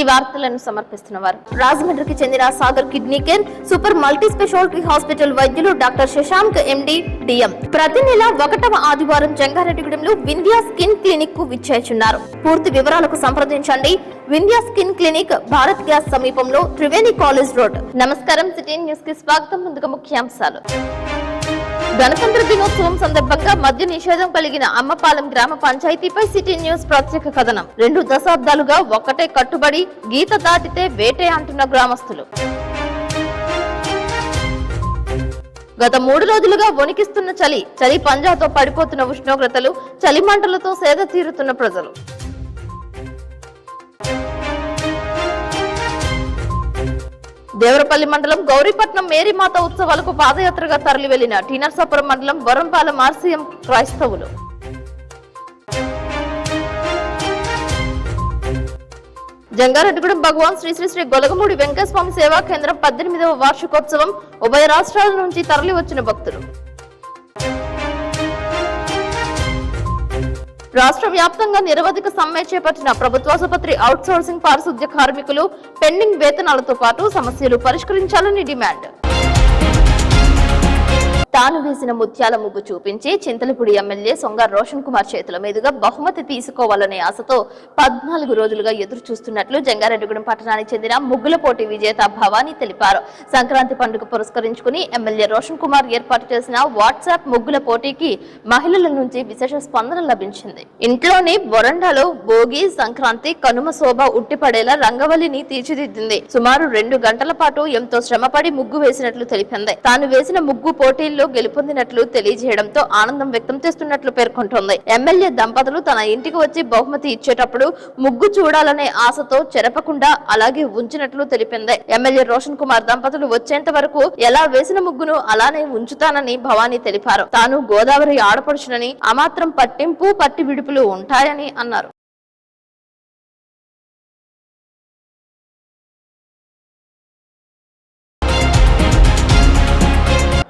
వార్తలను సమర్పిస్తున్న వారు రాజమండ్రికి చెందిన Sagar kidney care super multi speciality hospital వైద్యులు డాక్టర్ శశాంక్ ఎండి డిఎం ప్రతి నెల 1వ ఆదివారం జంగారెడ్డిగూడెంలో వింధ్యా స్కిన్ క్లినిక్ కు విచ్చేస్తున్నారు. పూర్తి వివరాలకు సంప్రదించండి. Vindhya skin clinic, Bharat gas సమీపంలో, త్రివేణి కాలేజ్ రోడ్. నమస్కారం, సిటీ న్యూస్ కి స్వాగతం. ముందుగా ముఖ్యాంశాలు. గణతంత్ర దినోత్సవం సందర్భంగా మద్య నిషేధం కలిగిన అమ్మపాలెం గ్రామ పంచాయతీపై సిటీ న్యూస్ ప్రత్యేక కథనం. 2 దశాబ్దాలుగా ఒక్కటే కట్టుబడి, గీత దాటితే వేటే అంటున్న గ్రామస్తులు. గత 3 రోజులుగా వణికిస్తున్న చలి పంజాతో పడిపోతున్న ఉష్ణోగ్రతలు, చలి మంటలతో సేద తీరుతున్న ప్రజలు. దేవరపల్లి మండలం గౌరీపట్నం మేరీమాత ఉత్సవాలకు పాదయాత్రగా తరలి వెళ్లిన టీనర్సాపురం మండలం వరంపాలెం ఆర్సీఎం క్రైస్తవులు. జంగారెడ్డిగూడెం భగవాన్ శ్రీ శ్రీ శ్రీ గొలగమూడి వెంకటస్వామి సేవా కేంద్రం 18వ వార్షికోత్సవం. ఉభయ రాష్ట్రాల నుంచి తరలి వచ్చిన భక్తులు. రాష్ట్ర వ్యాప్తంగా నిరవధిక సమ్మె చేపట్టిన ప్రభుత్వాసుపత్రి అవుట్ సోర్సింగ్ పారిశుద్ధ్య కార్మికులు. పెండింగ్ వేతనాలతో పాటు సమస్యలు పరిష్కరించాలని డిమాండ్. తాను వేసిన ముత్యాల ముగ్గు చూపించి చింతలపూడి ఎమ్మెల్యే సొంగ రోషన్ కుమార్ చేతుల మీదుగా బహుమతి తీసుకోవాలనే ఆశతో 14 రోజులుగా ఎదురు చూస్తున్నట్లు జంగారెడ్డిగూడెం పట్టణానికి చెందిన ముగ్గుల పోటీ విజేత భవానీ తెలిపారు. సంక్రాంతి పండుగ పురస్కరించుకుని ఎమ్మెల్యే రోషన్ కుమార్ ఏర్పాటు చేసిన వాట్సాప్ ముగ్గుల పోటీకి మహిళల నుంచి విశేష స్పందన లభించింది. ఇంట్లోని వరండాలో భోగి, సంక్రాంతి, కనుమ శోభ ఉట్టిపడేలా రంగవల్లిని తీర్చిదిద్దింది. సుమారు 2 గంటల పాటు ఎంతో శ్రమపడి ముగ్గు వేసినట్లు తెలిపింది. తాను వేసిన ముగ్గు పోటీల్లో గెలుపొందినట్లు తెలియజేయడంతో ఆనందం వ్యక్తం చేస్తున్నట్లు పేర్కొంటోంది. ఎమ్మెల్యే దంపతులు తన ఇంటికి వచ్చి బహుమతి ఇచ్చేటప్పుడు ముగ్గు చూడాలనే ఆశతో చెరపకుండా అలాగే ఉంచినట్లు తెలిపింది. ఎమ్మెల్యే రోషన్ కుమార్ దంపతులు వచ్చేంత వరకు ఎలా వేసిన ముగ్గును అలానే ఉంచుతానని భవానీ తెలిపారు. తాను గోదావరి ఆడపడుచునని, అమాత్రం పట్టింపు పట్టి విడుపులు ఉంటాయని అన్నారు.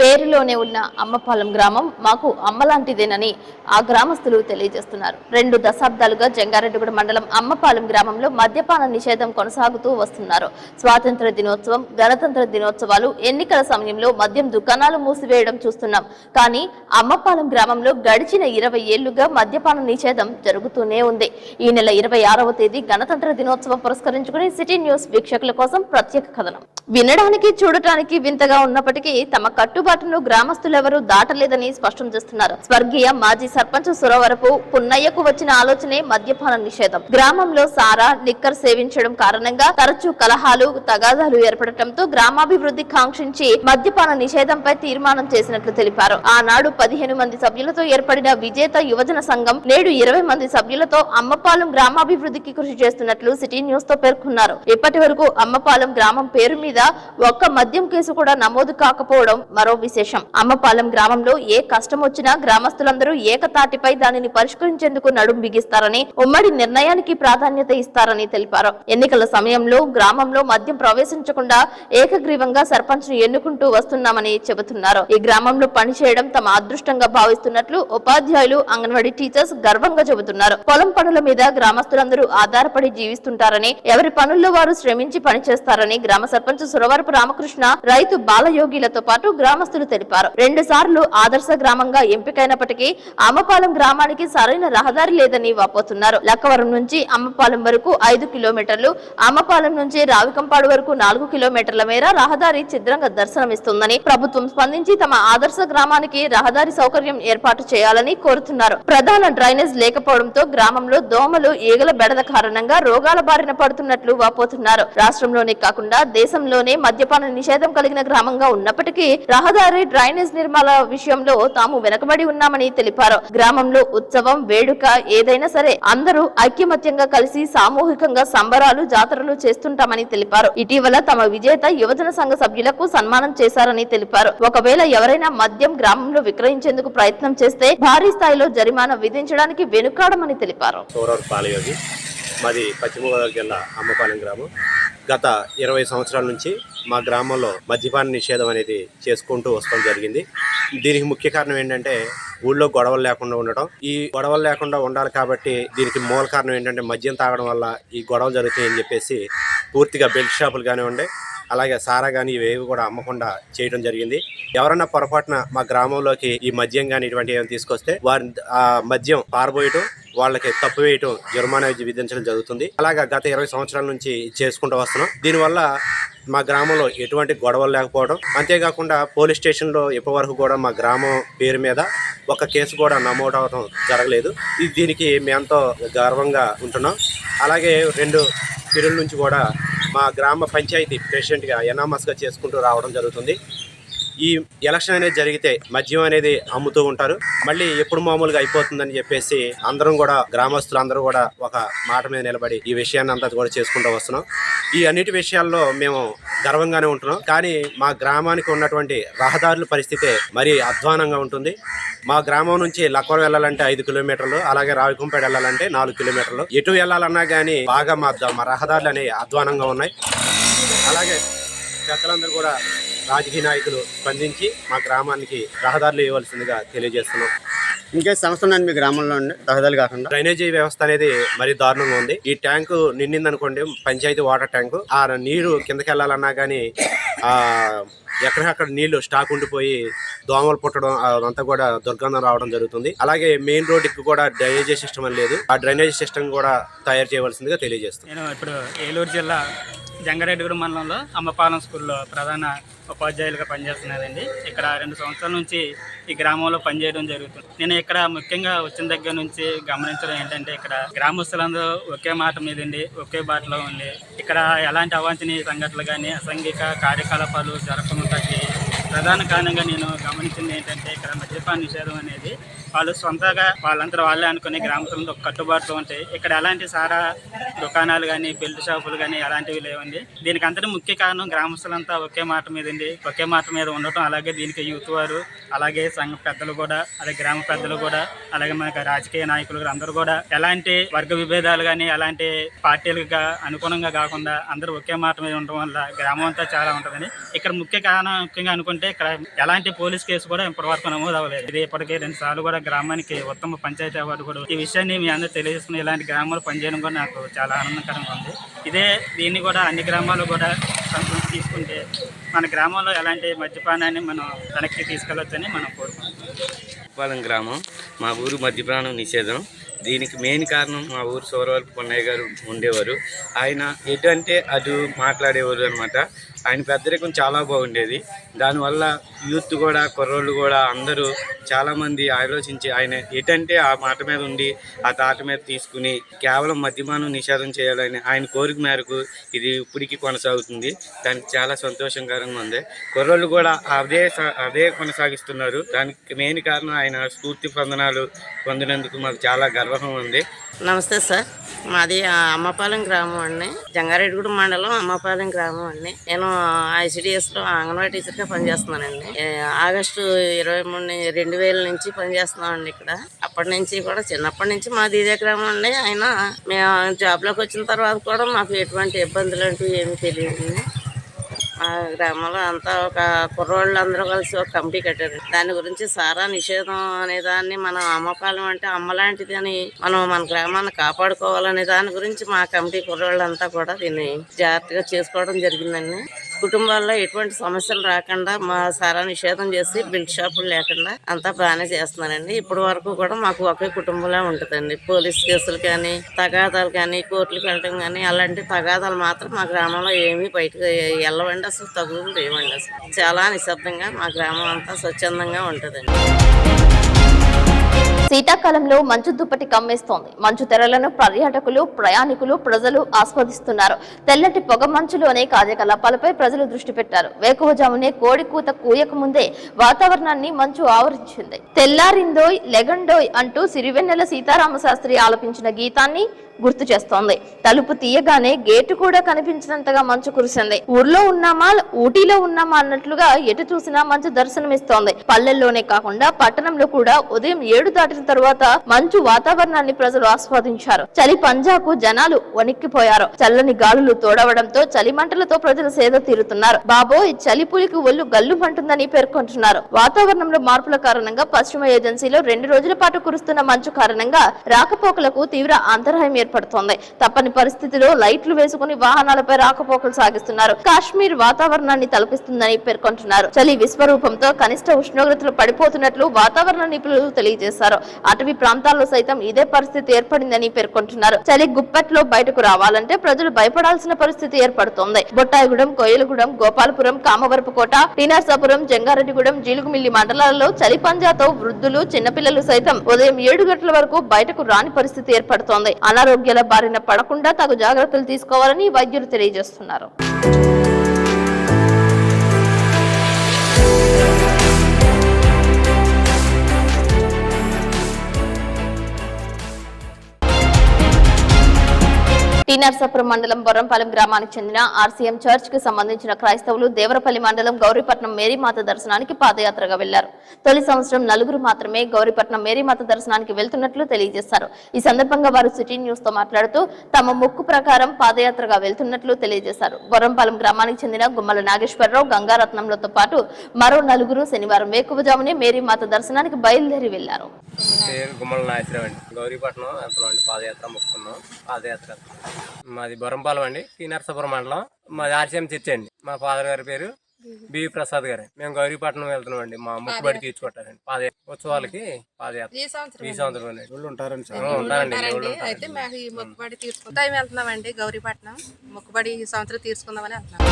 పేరులోనే ఉన్న అమ్మపాలెం గ్రామం మాకు అమ్మలాంటిదేనని ఆ గ్రామస్తులు తెలియజేస్తున్నారు. 2 దశాబ్దాలుగా జంగారెడ్డిగూడెం మండలం అమ్మపాలెం గ్రామంలో మద్యపాన నిషేధం కొనసాగుతూ వస్తున్నారు. స్వాతంత్ర దినోత్సవం, గణతంత్ర దినోత్సవాలు, ఎన్నికల సమయంలో మద్యం దుకాణాలు మూసివేయడం చూస్తున్నాం. కానీ అమ్మపాలెం గ్రామంలో గడిచిన 20 ఏళ్లుగా మద్యపాన నిషేధం జరుగుతూనే ఉంది. ఈ నెల 26వ తేదీ గణతంత్ర దినోత్సవం పురస్కరించుకుని సిటీ న్యూస్ వీక్షకుల కోసం ప్రత్యేక కథనం. వినడానికి, చూడటానికి వింతగా ఉన్నప్పటికీ తమ కట్టుబాటును గ్రామస్తులెవరూ దాటలేదని స్పష్టం చేస్తున్నారు. స్వర్గీయ మాజీ సర్పంచ్ సురవరపు పున్నయ్యకు వచ్చిన ఆలోచనే మద్యపాన నిషేధం. గ్రామంలో సారా, లిక్కర్ సేవించడం కారణంగా తరచూ కలహాలు, తగాదాలు ఏర్పడటంతో గ్రామాభివృద్ధి కాంక్షించి మద్యపాన నిషేధంపై తీర్మానం చేసినట్లు తెలిపారు. ఆనాడు 15 మంది సభ్యులతో ఏర్పడిన విజేత యువజన సంఘం నేడు 20 మంది సభ్యులతో అమ్మపాలెం గ్రామాభివృద్ధికి కృషి చేస్తున్నట్లు సిటీ న్యూస్ తో పేర్కొన్నారు. ఇప్పటి వరకు అమ్మపాలెం గ్రామం పేరు మీద ఒక్క మద్యం కేసు కూడా నమోదు కాకపోవడం మరో విశేషం. అమ్మపాలెం గ్రామంలో ఏ కష్టం వచ్చినా గ్రామస్తులందరూ ఏకతాటిపై దానిని పరిష్కరించేందుకు నడుం బిగిస్తారని, ఉమ్మడి నిర్ణయానికి ప్రాధాన్యత ఇస్తారని తెలిపారు. ఎన్నికల సమయంలో గ్రామంలో మద్యం ప్రవేశించకుండా ఏకగ్రీవంగా సర్పంచ్ ను ఎన్నుకుంటూ వస్తున్నామని చెబుతున్నారు. ఈ గ్రామంలో పనిచేయడం తమ అదృష్టంగా భావిస్తున్నట్లు ఉపాధ్యాయులు, అంగన్వాడీ టీచర్స్ గర్వంగా చెబుతున్నారు. పొలం పనుల మీద గ్రామస్తులందరూ ఆధారపడి జీవిస్తుంటారని, ఎవరి పనుల్లో వారు శ్రమించి పనిచేస్తారని గ్రామ సర్పంచ్ సురవరపు రామకృష్ణ, రైతు బాలయోగిలతో పాటు గ్రామస్తులు తెలిపారు. 2 సార్లు ఆదర్శ గ్రామంగా ఎంపికైనప్పటికీ అమ్మపాలెం గ్రామానికి సరైన రహదారి లేదని వాపోతున్నారు. లక్కవరం నుంచి అమ్మపాలెం వరకు 5 కిలోమీటర్లు, అమ్మపాలెం నుంచి రావికంపాడు వరకు 4 కిలోమీటర్ల మేర రహదారి ఛిద్రంగా దర్శనమిస్తుందని, ప్రభుత్వం స్పందించి తమ ఆదర్శ గ్రామానికి రహదారి సౌకర్యం ఏర్పాటు చేయాలని కోరుతున్నారు. ప్రధాన డ్రైనేజ్ లేకపోవడంతో గ్రామంలో దోమలు, ఈగల బెడద కారణంగా రోగాల బారిన పడుతున్నట్లు వాపోతున్నారు. రాష్ట్రంలోనే కాకుండా దేశంలోనే మద్యపాన నిషేధం కలిగిన గ్రామంగా ఉన్నప్పటికీ రహదారి, డ్రైనేజ్ నిర్మాణ విషయంలో తాము వెనకబడి ఉన్నామని తెలిపారు. గ్రామంలో ఉత్సవం, వేడుక ఏదైనా సరే అందరూ ఐక్యమత్యంగా కలిసి సామూహికంగా సంబరాలు, జాతరలు చేస్తుంటామని తెలిపారు. ఇటీవల తమ విజేత యువజన సంఘ సభ్యులకు సన్మానం చేశారని తెలిపారు. ఒకవేళ ఎవరైనా మద్యం గ్రామంలో విక్రయించేందుకు ప్రయత్నం చేస్తే భారీ స్థాయిలో జరిమానా విధించడానికి వెనుకాడమని తెలిపారు. మాది పశ్చిమ గోదావరి జిల్లా అమ్మపాలెం గ్రామం. గత 20 సంవత్సరాల నుంచి మా గ్రామంలో మద్యపాన నిషేధం అనేది చేసుకుంటూ వస్తాం జరిగింది. దీనికి ముఖ్య కారణం ఏంటంటే ఊళ్ళో గొడవలు లేకుండా ఉండటం. ఈ గొడవలు లేకుండా ఉండాలి కాబట్టి దీనికి మూల కారణం ఏంటంటే మద్యం తాగడం వల్ల ఈ గొడవలు జరుగుతాయని చెప్పేసి పూర్తిగా బెల్ట్ షాపులు కానివ్వండి, అలాగే సారా కానీ ఇవేవి కూడా అమ్మకుండా చేయడం జరిగింది. ఎవరన్నా పొరపాటున మా గ్రామంలోకి ఈ మద్యం కానీ ఇటువంటి ఏమైనా తీసుకొస్తే వారి ఆ మద్యం పారబోయటం, వాళ్ళకి తప్పు వేయటం, జరిమానా విధించడం జరుగుతుంది. అలాగా గత 20 సంవత్సరాల నుంచి చేసుకుంటూ వస్తున్నాం. దీనివల్ల మా గ్రామంలో ఎటువంటి గొడవలు లేకపోవడం, అంతేకాకుండా పోలీస్ స్టేషన్లో ఇప్పటి వరకు కూడా మా గ్రామం పేరు మీద ఒక కేసు కూడా నమోదు అవడం జరగలేదు. దీనికి మేమెంతో గర్వంగా ఉంటున్నాం. అలాగే 2 పీరియడ్ల నుంచి కూడా మా గ్రామ పంచాయతీ ప్రెసిడెంట్గా ఎనామస్గా చేసుకుంటూ రావడం జరుగుతుంది. ఈ ఎలక్షన్ అనేది జరిగితే మద్యం అనేది అమ్ముతూ ఉంటారు. మళ్ళీ ఎప్పుడు మామూలుగా అయిపోతుందని చెప్పేసి అందరం కూడా గ్రామస్తులు అందరూ కూడా ఒక మాట మీద నిలబడి ఈ విషయాన్ని అంతా కూడా చేసుకుంటూ వస్తున్నాం. ఈ అన్నిటి విషయాల్లో మేము గర్వంగానే ఉంటున్నాం. కానీ మా గ్రామానికి ఉన్నటువంటి రహదారుల పరిస్థితి మరీ అధ్వానంగా ఉంటుంది. మా గ్రామం నుంచి లక్వరం వెళ్ళాలంటే 5 కిలోమీటర్లు, అలాగే రావికుంపేట వెళ్ళాలంటే 4 కిలోమీటర్లు. ఎటు వెళ్ళాలన్నా కానీ బాగా మా రహదారులు అనేవి అధ్వానంగా ఉన్నాయి. అలాగే పెద్దలందరూ కూడా రాజకీయ నాయకులు స్పందించి మా గ్రామానికి రహదారులు ఇవ్వాల్సిందిగా తెలియజేస్తున్నాం. ఇంకే సమస్య ఉందండి మీ గ్రామంలో రహదారులు కాకుండా? డ్రైనేజీ వ్యవస్థ అనేది మరీ దారుణంగా ఉంది. ఈ ట్యాంకు నిండిందనుకోండి, పంచాయతీ వాటర్ ట్యాంకు, ఆ నీరు కిందకి వెళ్ళాలన్నా కానీ ఎక్కడికక్కడ నీళ్లు స్టాక్ ఉండిపోయి దోమలు పుట్టడం, అదంతా కూడా దుర్గంధం రావడం జరుగుతుంది. అలాగే మెయిన్ రోడ్డుకి కూడా డ్రైనేజీ సిస్టమ్ అని లేదు. ఆ డ్రైనేజీ సిస్టమ్ కూడా తయారు చేయవలసిందిగా తెలియజేస్తాను. నేను ఇప్పుడు ఏలూరు జిల్లా జంగారెడ్డిగూడెం మండలంలో అమ్మపాలెం స్కూల్లో ప్రధాన ఉపాధ్యాయులుగా పనిచేస్తున్నానండి. ఇక్కడ 2 సంవత్సరాల నుంచి ఈ గ్రామంలో పనిచేయడం జరుగుతుంది. నేను ఇక్కడ ముఖ్యంగా వచ్చిన దగ్గర నుంచి గమనించడం ఏంటంటే, ఇక్కడ గ్రామస్తులందరూ ఒకే మాట మీద ఉండి ఒకే బాటలో ఉండి ఇక్కడ ఎలాంటి అవాంఛనీయ సంఘటనలు కానీ అసాంఘిక కార్యకలాపాలు జరగకుండా ప్రధాన కారణంగా నేను గమనించింది ఏంటంటే, ఇక్కడ మద్యపాన నిషేధం అనేది వాళ్ళు సొంతగా వాళ్ళంతా వాళ్ళే అనుకునే గ్రామస్తులతో ఒక కట్టుబాటులో ఉంటాయి. ఇక్కడ ఎలాంటి సారా దుకాణాలు కానీ బెల్ట్ షాపులు కానీ అలాంటివి లేవండి. దీనికి అంతటి ముఖ్య కారణం గ్రామస్తులంతా ఒకే మాట మీద ఉండి ఒకే మాట మీద ఉండటం. అలాగే దీనికి యూత్ వారు, అలాగే సంఘ పెద్దలు కూడా, అలాగే గ్రామ పెద్దలు కూడా, అలాగే మనకి రాజకీయ నాయకులు అందరూ కూడా ఎలాంటి వర్గ విభేదాలు కానీ అలాంటి పార్టీలుగా అనుగుణంగా కాకుండా అందరూ ఒకే మాట మీద ఉండటం వల్ల గ్రామం అంతా చాలా ఉంటుందని. ఇక్కడ ముఖ్య కారణం ముఖ్యంగా అనుకుంటే, ఇక్కడ ఎలాంటి పోలీస్ కేసు కూడా ఇప్పటివరకు నమోదు అవ్వలేదు. ఇది ఇప్పటికే 2 సార్లు కూడా గ్రామానికి ఉత్తమ పంచాయతీ అవార్డు కూడా. ఈ విషయాన్ని మీ అందరూ తెలియజేసుకుని ఇలాంటి గ్రామాలు పనిచేయడం కూడా నాకు చాలా ఆనందకరంగా ఉంది. దీన్ని కూడా అన్ని గ్రామాలు కూడా తీసుకుంటే మన గ్రామంలో ఎలాంటి మద్యపానాన్ని మనం వెనక్కి తీసుకెళ్ళొచ్చని మనం కోరుకుంటున్నాం. గ్రామం మా ఊరు మద్యపానం నిషేధం. దీనికి మెయిన్ కారణం మా ఊరు సౌరవల్పు పొన్నయ్య గారు ఉండేవారు. ఆయన ఎటంటే అటు మాట్లాడేవారు అనమాట. ఆయన పెద్దరికం చాలా బాగుండేది. దానివల్ల యూత్ కూడా, కుర్రోళ్ళు కూడా అందరూ చాలామంది ఆలోచించి ఆయన ఎటంటే ఆ మాట మీద ఉండి ఆ తాట మీద తీసుకుని కేవలం మద్యపానం నిషేధం చేయాలని ఆయన కోరిక మేరకు ఇది ఇప్పటికీ కొనసాగుతుంది. దానికి చాలా సంతోషకరంగా ఉంది. కుర్రోళ్ళు కూడా అదే కొనసాగిస్తున్నారు. దానికి మెయిన్ కారణం ఆయన స్ఫూర్తి పొందినందుకు మాకు చాలా గర్వంగా ఉంది. నమస్తే సార్, మాది అమ్మపాలెం గ్రామం అండి. జంగారెడ్డిగూడెం మండలం అమ్మపాలెం గ్రామం అండి. నేను ICDSలో అంగన్వాడీ టీచర్గా పనిచేస్తున్నానండి. ఆగస్టు 23, 2000 నుంచి పనిచేస్తున్నామండి ఇక్కడ. అప్పటి నుంచి కూడా చిన్నప్పటి నుంచి మాది ఇదే గ్రామం అండి. అయినా మేము జాబ్లోకి వచ్చిన తర్వాత కూడా మాకు ఎటువంటి ఇబ్బందులు అంటూ ఏమీ తెలియదు. మా గ్రామంలో అంతా ఒక కుర్రోళ్ళు అందరూ కలిసి ఒక కమిటీ కట్టారు. దాని గురించి సారా నిషేధం అనే దాన్ని మనం అమ్మపాలెం అంటే అమ్మలాంటిది అని మనం మన గ్రామాన్ని కాపాడుకోవాలనే దాని గురించి మా కమిటీ కుర్రోళ్ళంతా కూడా దీన్ని జాగ్రత్తగా చేసుకోవడం జరిగిందండి. కుటుంబాల్లో ఎటువంటి సమస్యలు రాకుండా మా సారా నిషేధం చేసి బెల్ట్ షాపులు లేకుండా అంతా బాగానే చేస్తున్నారండి. ఇప్పటి వరకు కూడా మాకు ఒకే కుటుంబంలో ఉంటుందండి. పోలీస్ కేసులు కానీ, తగాదాలు కానీ, కోర్టులకు వెళ్ళటం కానీ అలాంటి తగాదాలు మాత్రం మా గ్రామంలో ఏమీ బయటకు వెళ్ళవండి. అసలు తగులు లేవండి. అసలు చాలా నిశ్శబ్దంగా మా గ్రామం అంతా స్వచ్ఛందంగా ఉంటుందండి. శీతాకాలంలో మంచు దుప్పటి కమ్మేస్తోంది. మంచు తెరలను పర్యాటకులు, ప్రయాణికులు, ప్రజలు ఆస్వాదిస్తున్నారు. తెల్లటి పొగ మంచులోనే కార్యకలాపాలపై ప్రజలు దృష్టి పెట్టారు. వేకువజామునే కోడి కూత కూయక ముందే వాతావరణాన్ని మంచు ఆవరించింది. తెల్లారిందోయ్ లెగండోయ్ అంటూ సిరివెన్నెల సీతారామశాస్త్రి ఆలపించిన గీతాన్ని గుర్తు చేస్తోంది. తలుపు తీయగానే గేటు కూడా కనిపించినంతగా మంచు కురిసింది. ఊర్లో ఉన్నామా, ఊటీలో ఉన్నామా అన్నట్లుగా ఎటు చూసినా మంచు దర్శనమిస్తోంది. పల్లెల్లోనే కాకుండా పట్టణంలో కూడా ఉదయం 7 దాటిన దాటిన తరువాత మంచు వాతావరణాన్ని ప్రజలు ఆస్వాదించారు. చలి పంజాకు జనాలు వణిక్కిపోయారు. చల్లని గాలులు తోడవడంతో చలి మంటలతో ప్రజలు సేద తీరుతున్నారు. బాబోయ్, చలి పులికి ఒళ్ళు గల్లుమంటుందని పేర్కొంటున్నారు. వాతావరణంలో మార్పుల కారణంగా పశ్చిమ ఏజెన్సీలో 2 రోజుల పాటు కురుస్తున్న మంచు కారణంగా రాకపోకలకు తీవ్ర అంతరాయం ఏర్పడుతోంది. తప్పని పరిస్థితిలో లైట్లు వేసుకుని వాహనాలపై రాకపోకలు సాగిస్తున్నారు. కాశ్మీర్ వాతావరణాన్ని తలపిస్తుందని పేర్కొంటున్నారు. చలి విశ్వరూపంతో కనిష్ట ఉష్ణోగ్రతలు పడిపోతున్నట్లు వాతావరణ నిపుణులు తెలియజేశారు. అటవీ ప్రాంతాల్లో సైతం ఇదే పరిస్థితి ఏర్పడిందని పేర్కొంటున్నారు. చలి గుప్పెట్లో బయటకు రావాలంటే ప్రజలు భయపడాల్సిన పరిస్థితి ఏర్పడుతోంది. బొట్టాయిగూడెం, కోయిలగూడెం, గోపాలపురం, కామవరపుకోట, టీనర్సాపురం, జంగారెడ్డిగూడెం, జీలుగుమిల్లి మండలాల్లో చలి పంజాతో వృద్ధులు, చిన్నపిల్లలు సైతం ఉదయం 7 గంటల వరకు బయటకు రాని పరిస్థితి ఏర్పడుతోంది. అనారోగ్యాల బారిన పడకుండా తగు జాగ్రత్తలు తీసుకోవాలని వైద్యులు తెలియజేస్తున్నారు. టీనర్సాపురం మండలం బొర్రంపాలెం గ్రామానికి చెందిన ఆర్సీఎం చర్చ్ కి సంబంధించిన క్రైస్తవులు దేవరపల్లి మండలం గౌరీపట్నం మేరీమాత దర్శనానికి పాదయాత్రగా వెళ్లారు. తొలి సంవత్సరం 4 మాత్రమే గౌరీపట్నం మేరీమాత దర్శనానికి వెళ్తున్నట్లు తెలియజేశారు. ఈ సందర్భంగా వారు సిటీ న్యూస్ తో మాట్లాడుతూ తమ మొక్కు ప్రకారం పాదయాత్రగా వెళ్తున్నట్లు తెలియజేశారు. బొర్రంపాలెం గ్రామానికి చెందిన గుమ్మల నాగేశ్వరరావు, గంగారత్నంలతో పాటు మరో 4 శనివారం వేకువజామునే మేరీమాత దర్శనానికి బయలుదేరి వెళ్లారు. గౌరీపట్నం వెళ్తున్నాం, పాదయాత్ర మొక్కున్నాం. పాదయాత్ర మాది బొరంపాలెం అండి, టీనర్సాపురం మండలం. మాది ఆర్సీఎం చర్చ్ అండి. మా ఫాదర్ గారి పేరు బివి ప్రసాద్ గారు. మేము గౌరీపట్నం వెళ్తున్నాం అండి, మా మొక్కుబడి తీర్చుకుంటారండి. పాదయాత్ర ఉత్సవాలకి పాదయాత్ర ఈ సంవత్సరం ఉంటారండి. అయితే మాకు ఈ మొక్కుబడి తీసుకుంటాం వెళ్తున్నామండి. గౌరీపట్నం మొక్కుబడి ఈ సంవత్సరం తీసుకుందామని వెళ్తున్నాం.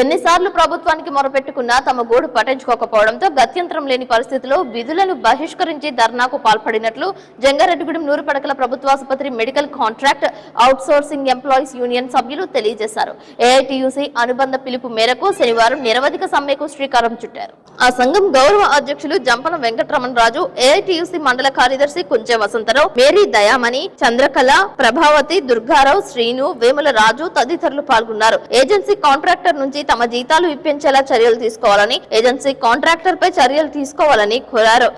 ఎన్నిసార్లు ప్రభుత్వానికి మొరపెట్టుకున్నా తమ గోడు పట్టించుకోకపోవడంతో గత్యంతరం లేని పరిస్థితిలో విధులను బహిష్కరించి ధర్నాకు పాల్పడినట్లు జంగారెడ్డిగూడెం నూరుపడకల ప్రభుత్వాసుపత్రి medical contract outsourcing employees union సభ్యులు తెలియజేశారు. ఏఐటీయూసీ అనుబంధ పిలుపు మేరకు శనివారం నిరవధిక సమ్మెకు శ్రీకారం చుట్టారు. ఆ సంఘం గౌరవ అధ్యక్షులు జంపన వెంకటరమణ రాజు, ఏఐటీయూసీ మండల కార్యదర్శి కుంచె వసంతరావు, మేరీ దయామణి, చంద్రకళ, ప్రభావతి, దుర్గారావు, శ్రీను, వేముల రాజు తదితరులు పాల్గొన్నారు. ఏజెన్సీ కాంట్రాక్టర్ నుంచి తమ జీతాలు ఇప్పించేలా చర్యలు తీసుకోవాలని, ఏజెన్సీ కాంట్రాక్టర్ పై చర్యలు తీసుకోవాలని కోరారు.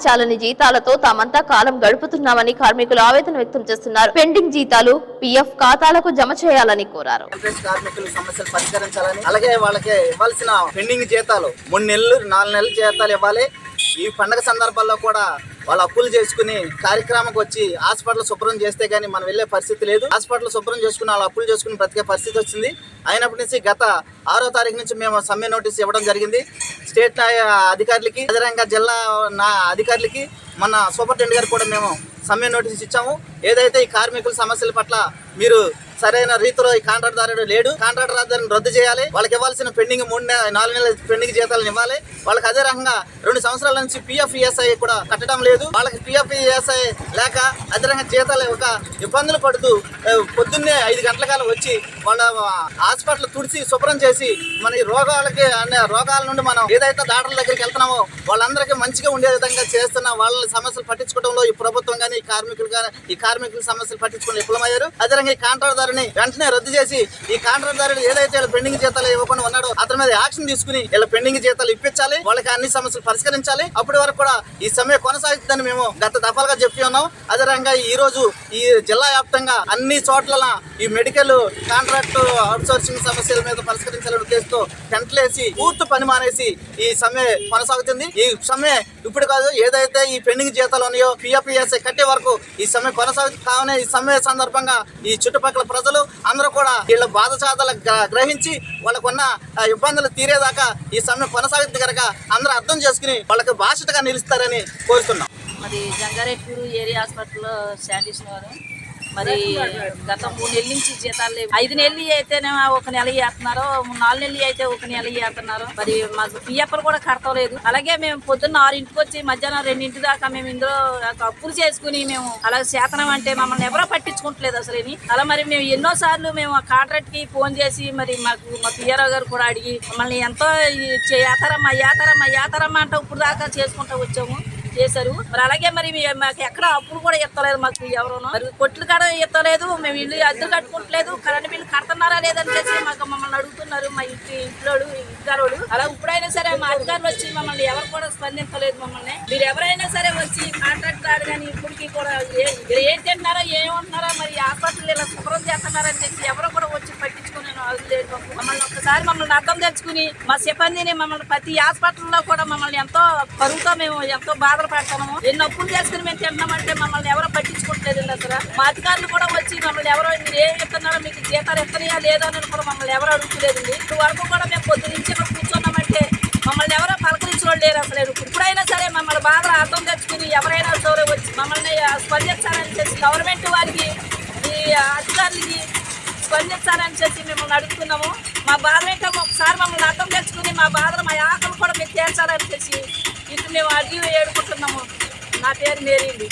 చాలని జీతాలతో తామంతా కాలం గడుపుతున్నామని కార్మికులు ఆవేదన వ్యక్తం చేస్తున్నారు. పెండింగ్ జీతాలు పిఎఫ్ ఖాతాలకు జమ చేయాలని కోరారు. కార్మికుల సమస్యలు పరిష్కరించాలని, అలాగే వాళ్ళకి ఇవ్వాల్సిన పెండింగ్ జీతాలు 3 నెలలు 4 నెలల జీతాలు ఇవ్వాలి. ఈ పండగ సందర్భాల్లో కూడా వాళ్ళు అప్పులు చేసుకుని కార్యక్రమానికి వచ్చి హాస్పిటల్ శుభ్రం చేస్తే గానీ మనం వెళ్లే పరిస్థితి లేదు. హాస్పిటల్ శుభ్రం చేసుకుని వాళ్ళు అప్పులు చేసుకుని బ్రతికే పరిస్థితి వచ్చింది. అయినప్పటి నుంచి గత 6వ తారీఖు నుంచి మేము సమ్మె నోటీస్ ఇవ్వడం జరిగింది. స్టేట్ అధికారులకి, అదేవిధంగా జిల్లా అధికారులకి, మన సూపరింటెండెంట్ గారు కూడా మేము సమ్మె నోటీస్ ఇచ్చాము. ఏదైతే ఈ కార్మికుల సమస్యల పట్ల మీరు సరైన రీతిలో ఈ కాంట్రాక్టర్ లేడు, కాంట్రాక్టర్ రద్దు చేయాలి. వాళ్ళకి ఇవ్వాల్సిన పెండింగ్ 3-4 నెలల పెండింగ్ జీతాలను ఇవ్వాలి. వాళ్ళకి అదే రకంగా 2 సంవత్సరాల నుంచి పిఎఫ్ ఈఎస్ఐ కూడా కట్టడం లేదు. వాళ్ళకి పిఎఫ్ ఈఎస్ఐ లేక అదే రకంగా జీతాలు ఒక ఇబ్బందులు పడుతూ పొద్దున్నే 5 గంటల కాలం వచ్చి వాళ్ళ హాస్పిటల్ తుడిచి శుభ్రం చేసి మన ఈ రోగాల నుండి మనం ఏదైతే డాక్టర్ల దగ్గరికి వెళ్తున్నామో వాళ్ళందరికీ మంచిగా ఉండే విధంగా చేస్తున్న వాళ్ళ సమస్యలు పట్టించుకోవడంలో ఈ ప్రభుత్వం కానీ ఈ కార్మికుల సమస్యలు పట్టించుకుని విఫలమయ్యారు. అదే రకంగా ఈ కాంట్రాక్టర్ వెంటనే రద్దు చేసి ఈ కాంట్రాక్టర్ ఏదైతే పెండింగ్ జీతాలు ఇవ్వకుండా ఉన్నాడో అతని మీద యాక్షన్ తీసుకుని వీళ్ళ పెండింగ్ జీతాలు ఇప్పించాలి. వాళ్ళకి అన్ని సమస్యలు పరిష్కరించాలి. అప్పటి వరకు కూడా ఈ సమ్మె కొనసాగుతుందని మేము గత దఫాలుగా చెప్పి ఉన్నాం. అదే రకంగా ఈ రోజు ఈ జిల్లా వ్యాప్తంగా అన్ని చోట్ల ఈ మెడికల్ కాంట్రాక్ట్ అవుట్ సోర్సింగ్ సమస్యల మీద పరిష్కరించాలనే ఉద్దేశంతో టెంట్లేసి పూర్తి పని మానేసి ఈ సమ్మె కొనసాగుతుంది. ఈ సమ్మె ఇప్పుడు కాదు, ఏదైతే ఈ పెండింగ్ జీతాలు ఉన్నాయో పిఎఫ్ఈఎస్ఐ కట్టే వరకు ఈ సమ్మె కొనసాగుతుంది. కావున ఈ సమ్మె సందర్భంగా ఈ చుట్టుపక్కల ప్రజలు అందరూ కూడా వీళ్ళ బాధసాధలు గ్రహించి వాళ్ళకున్న ఇబ్బందులు తీరేదాకా ఈ సమ్మె కొనసాగుతుంది కనుక అందరూ అర్థం చేసుకుని వాళ్ళకి బాధ్యతగా నిలుస్తారని కోరుతున్నాం. మరి జంగారెడ్డి ఏరియా హాస్పిటల్లో శానిటేషన్ వారు మరి గత 3 నెలల నుంచి జీతాలు లేవు. 5 నెలలు అయితేనేమో 1 నెల ఇస్తున్నారు, 4 నెలలు అయితే 1 నెల ఇస్తున్నారు. మరి మాకు పిఎఫ్లు కూడా కడతలేదు. అలాగే మేము పొద్దున్న 6ంటికి వచ్చి మధ్యాహ్నం 2 దాకా మేము ఇందులో అప్పులు చేసుకుని మేము అలా శాతనం అంటే మమ్మల్ని ఎవరో పట్టించుకుంటలేదు అసలు. అలా మరి మేము ఎన్నోసార్లు మేము ఆ కాంట్రాక్ట్ కి ఫోన్ చేసి మరి మాకు మా పిఆర్ఓ గారు కూడా అడిగి మమ్మల్ని ఎంతో యాతరమ్మ అంటే ఇప్పుడు దాకా చేసుకుంటూ వచ్చాము. చేశారు. మరి అలాగే మరి మాకు ఎక్కడ అప్పులు కూడా ఇస్తలేదు మాకు ఎవరు, మరి కొట్లు కాడ ఇస్తలేదు, మేము ఇల్లు అద్దె కట్టుకోవట్లేదు, కరెంట్ బిల్లు కడుతున్నారా లేదని చెప్పి మమ్మల్ని అడుగుతున్నారు మా ఇంట్లోడు ఇంటికారోడు. అలా ఇప్పుడైనా సరే మా అధికారులు వచ్చి మమ్మల్ని ఎవరు కూడా స్పందించలేదు. మమ్మల్ని మీరు ఎవరైనా సరే వచ్చి కాంట్రాక్ట్ రాడు కానీ ఇప్పటికి కూడా ఏం తింటున్నారో ఏమంటున్నారో మరి హాస్పిటల్ ఇలా శుభ్రం చేస్తున్నారని చెప్పి ఎవరు కూడా వచ్చి పట్టించుకుని లేదు. మమ్మల్ని ఒక్కసారి మమ్మల్ని అర్థం తెచ్చుకుని మా సిబ్బందిని మమ్మల్ని ప్రతి హాస్పిటల్లో కూడా మమ్మల్ని ఎంతో పరుగుతో మేము ఎంతో బాధలు పెడతాము. ఎన్ని అప్పులు చేసుకుని మేము తింటామంటే మమ్మల్ని ఎవరో పట్టించుకోవట్లేదండి. అసలు మా అధికారులు కూడా వచ్చి మమ్మల్ని ఎవరో మీరు ఏం చెప్తున్నారో మీకు జీతాలు ఎత్తనయా లేదా అని కూడా మమ్మల్ని ఎవరు అడుగుతలేదండి. ఇప్పుడు వరకు కూడా మేము పొద్దు నుంచి ఇక్కడ కూర్చున్నామంటే మమ్మల్ని ఎవరో పలకరించడం లేరు. అసలు ఇప్పుడైనా సరే మమ్మల్ని బాధలు అర్థం తెచ్చుకుని ఎవరైనా సరే వచ్చి మమ్మల్ని స్పందించాలని చెప్పి గవర్నమెంట్ వారికి ఈ అధికారులకి స్పందించాలని చెప్పి మిమ్మల్ని అడుగుతున్నాము. మా బాధ ఏంటో ఒకసారి మమ్మల్ని అర్థం తెచ్చుకుని మా బాధలు మా ఆకలి కూడా మీరు తీర్చాలని చెప్పి ఇటు మేము అడిగి ఏడుకుంటున్నాము. నా పేరు మేరీ.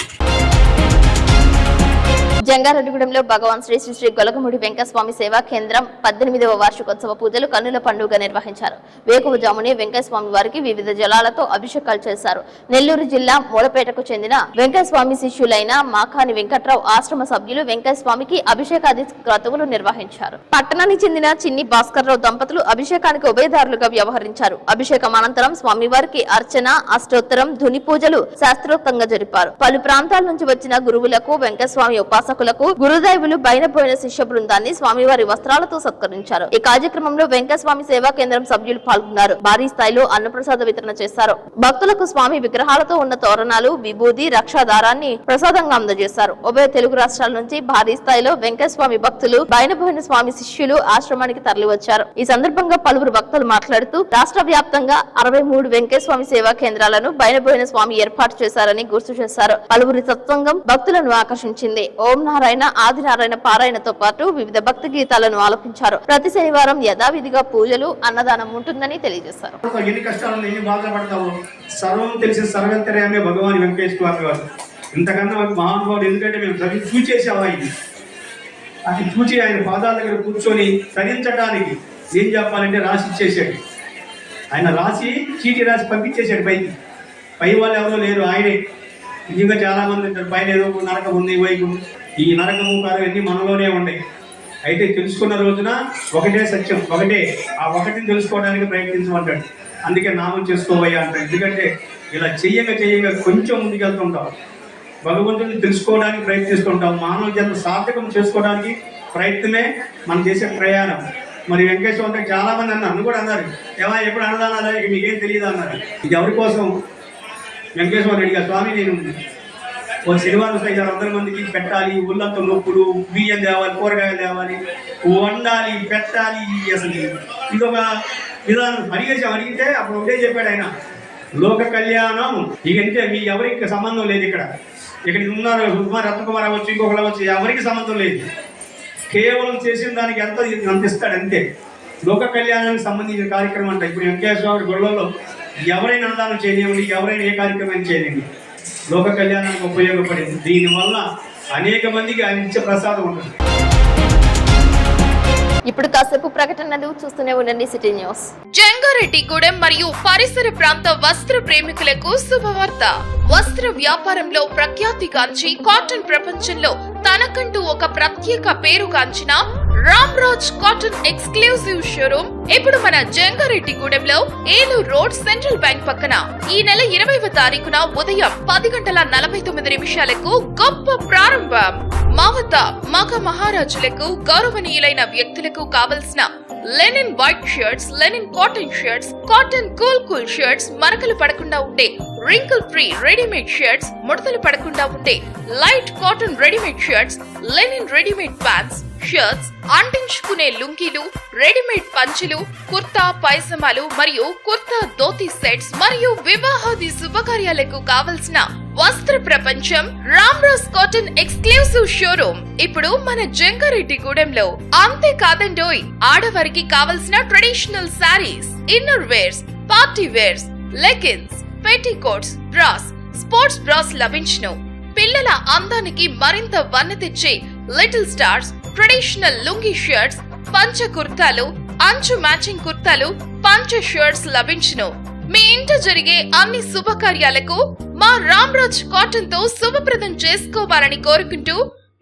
జంగారెడ్డిగూడెంలో భగవాన్ శ్రీ శ్రీ శ్రీ గొలగముడి వెంకటస్వామి సేవా కేంద్రం 18వ వార్షికోత్సవ పూజలు కన్నుల పండుగ నిర్వహించారు. వేకువజామునే వెంకటస్వామి వారికి వివిధ జలాలతో అభిషేకాలు చేశారు. నెల్లూరు జిల్లా మూలపేటకు చెందిన వెంకటస్వామి శిష్యులైన మాకాని వెంకట్రావు ఆశ్రమ సభ్యులు వెంకటస్వామికి అభిషేకాది క్రతువులు నిర్వహించారు. పట్టణానికి చెందిన చిన్ని భాస్కర్రావు దంపతులు అభిషేకానికి ఉభయదారులుగా వ్యవహరించారు. అభిషేకం అనంతరం స్వామివారికి అర్చన, అష్టోత్తరం, ధుని పూజలు శాస్త్రోక్తంగా జరిపారు. పలు ప్రాంతాల నుంచి వచ్చిన గురువులకు, వెంకటస్వామి ఉపాసకులకు, గురుదైవులు, బయనపోయిన శిష్య బృందాన్ని స్వామివారి వస్త్రాలతో సత్కరించారు. ఈ కార్యక్రమంలో వెంకటస్వామి సేవా కేంద్రం సభ్యులు పాల్గొన్నారు. భారీ స్థాయిలో అన్నప్రసాద వితరణ చేశారు. భక్తులకు స్వామి విగ్రహాలతో ఉన్న తోరణాలు, విభూది, రక్షాదారాన్ని ప్రసాదంగా అందజేశారు. ఉభయ తెలుగు రాష్ట్రాల నుంచి భారీ స్థాయిలో వెంకటస్వామి భక్తులు, బయనపోయిన స్వామి శిష్యులు ఆశ్రమానికి తరలివచ్చారు. ఈ సందర్భంగా పలువురు భక్తులు మాట్లాడుతూ రాష్ట్ర వ్యాప్తంగా 63 వెంకటస్వామి సేవా కేంద్రాలను బయనపోయిన స్వామి ఏర్పాటు చేశారని గుర్తు చేశారు. పలువురి సత్సంగం భక్తులను ఆకర్షించింది. ఓం నారాయణ, ఆదినారాయణ పారాయణతో పాటు వివిధ భక్తి గీతాలను ఆలపించారు. ప్రతి శనివారం యథావిధిగా పూజలు, అన్నదానం ఉంటుందని తెలియజేశారు. ఎన్ని కష్టాలు ఎన్ని బాధలు పడతావు, సర్వం తెలిసిన సర్వంతర్యామే భగవాన్ వెంకటేశ్వర స్వామి వారు. ఇంతకన్నా మహానుభావుడు, ఎందుకంటే మేము చూచేసావా ఇది అది చూచి ఆయన పాదాల దగ్గర కూర్చొని తరించడానికి ఏం చెప్పాలంటే రాసి ఇచ్చేసాడు. ఆయన రాసి చీటీ రాసి పంపించేశాడు పైకి. పై వాళ్ళు ఎవరో లేరు, ఆయనే. నిజంగా చాలా మంది ఉంటారు పైన ఏదో నరకం ఉంది, వైపు ఈ నరకము కాదు అన్నీ మనలోనే ఉంటాయి. అయితే తెలుసుకున్న రోజున ఒకటే సత్యం, ఒకటే, ఆ ఒకటిని తెలుసుకోవడానికి ప్రయత్నించమంటాడు. అందుకే నామం చేసుకోవయ్యా అంటాడు. ఎందుకంటే ఇలా చెయ్యగా కొంచెం ముందుకెళ్తుంటాం, భగవంతుని తెలుసుకోవడానికి ప్రయత్నిస్తుంటాం, మానవ జన్మ సార్థకం చేసుకోవడానికి ప్రయత్నమే మనం చేసే ప్రయాణం. మరి వెంకటేశ్వర చాలా మంది అన్నారు, నన్ను కూడా అన్నారు, ఏమైనా ఎప్పుడు అన్నదానాలా ఇక మీకేం తెలియదు అన్నారు. ఇది ఎవరి కోసం? వెంకటేశ్వర రెడ్డిగా స్వామి నేను ఒక శనివారం 500 మందికి పెట్టాలి, ఉల్లంతో నొప్పులు, బియ్యం తేవాలి, కూరగాయలు తేవాలి, వండాలి, పెట్టాలి. అసలు ఇది ఒక విధానం. అడిగితే అప్పుడు ఒకటే చెప్పాడు ఆయన, లోక కళ్యాణం. ఇకంటే మీ ఎవరికి సంబంధం లేదు. ఇక్కడ ఉన్నారు రత్నకుమార్ అవ్వచ్చు, ఇంకొకరు అవ్వచ్చు, ఎవరికి సంబంధం లేదు. కేవలం చేసిన దానికి ఎంత ఇస్తాడు అంతే. లోక కళ్యాణానికి సంబంధించిన కార్యక్రమం అంట. ఇప్పుడు వెంకటేశ్వర స్వామి గొడవలో ఎవరైనా అన్నదానం చేయనివ్వండి, ఎవరైనా ఏ కార్యక్రమం చేయనివ్వండి, లోక కళ్యాణానికి ఉపయోగపడింది. దీనివల్ల అనేక మందికి ఆయన ఇచ్చే ప్రసాదం ఉంటుంది. ఇప్పుడు కాసేపు ప్రకటనలు చూస్తూనే ఉండండి సిటీ న్యూస్. జంగారెడ్డిగూడెం మరియు పరిసర ప్రాంత వస్త్ర ప్రేమికులకు శుభవార్త. వస్త్ర వ్యాపారంలో ప్రఖ్యాతిగాంచి కాటన్ ప్రపంచంలో తనకంటూ ఒక ప్రత్యేక పేరుగాంచిన రామ్రాజ్ కాటన్ ఎక్స్క్లూజివ్ షోరూమ్ ఇప్పుడు మన జంగారెడ్డిగూడెంలో ఏలూరు రోడ్ సెంట్రల్ బ్యాంక్ పక్కన ఈ నెల 20వ తారీఖున ఉదయం 10:49 గొప్ప ప్రారంభం. మా వద్ద మగ మహారాజులకు, గౌరవనీయులైన వ్యక్తులకు కావలసిన linen white shirts, linen cotton shirts, cotton cool shirts, మరకలు పడకుండా ఉండే రింకిల్ ఫ్రీ రెడీమేడ్ షర్ట్స్, ముడతలు పడకుండా ఉండే light cotton readymade shirts, linen readymade pants, shirts, అంటించుకునే లుంగీలు, రెడీమేడ్ పంచెలు, కుర్తా పైజమాలు మరియు కుర్తా ధోతి సెట్స్ మరియు వివాహాది శుభకార్యాలకు కావలసిన వస్త్ర ప్రపంచం రామ్రాజ్ కాటన్ ఎక్స్క్లూజివ్ షోరూమ్ ఇప్పుడు మన జంగారెడ్డిగూడెంలో. అంతేకాదండోయ్, ఆడవారికి కావలసిన traditional saris, inner wears, party wears, leggings, petticoats, bras, sports bras లభించును. పిల్లల అందానికి మరింత వన్నె తెచ్చే little stars traditional lungi shirts, పంచ కుర్తాలు, అంచు మ్యాచింగ్ కుర్తాలు, పంచ షర్ట్స్ లభించును. మీ ఇంట జరిగే అన్ని శుభకార్యాలకు మా రామ్రాజ్ కాటన్ తో శుభప్రదం చేసుకోవాలని కోరుకుంటూ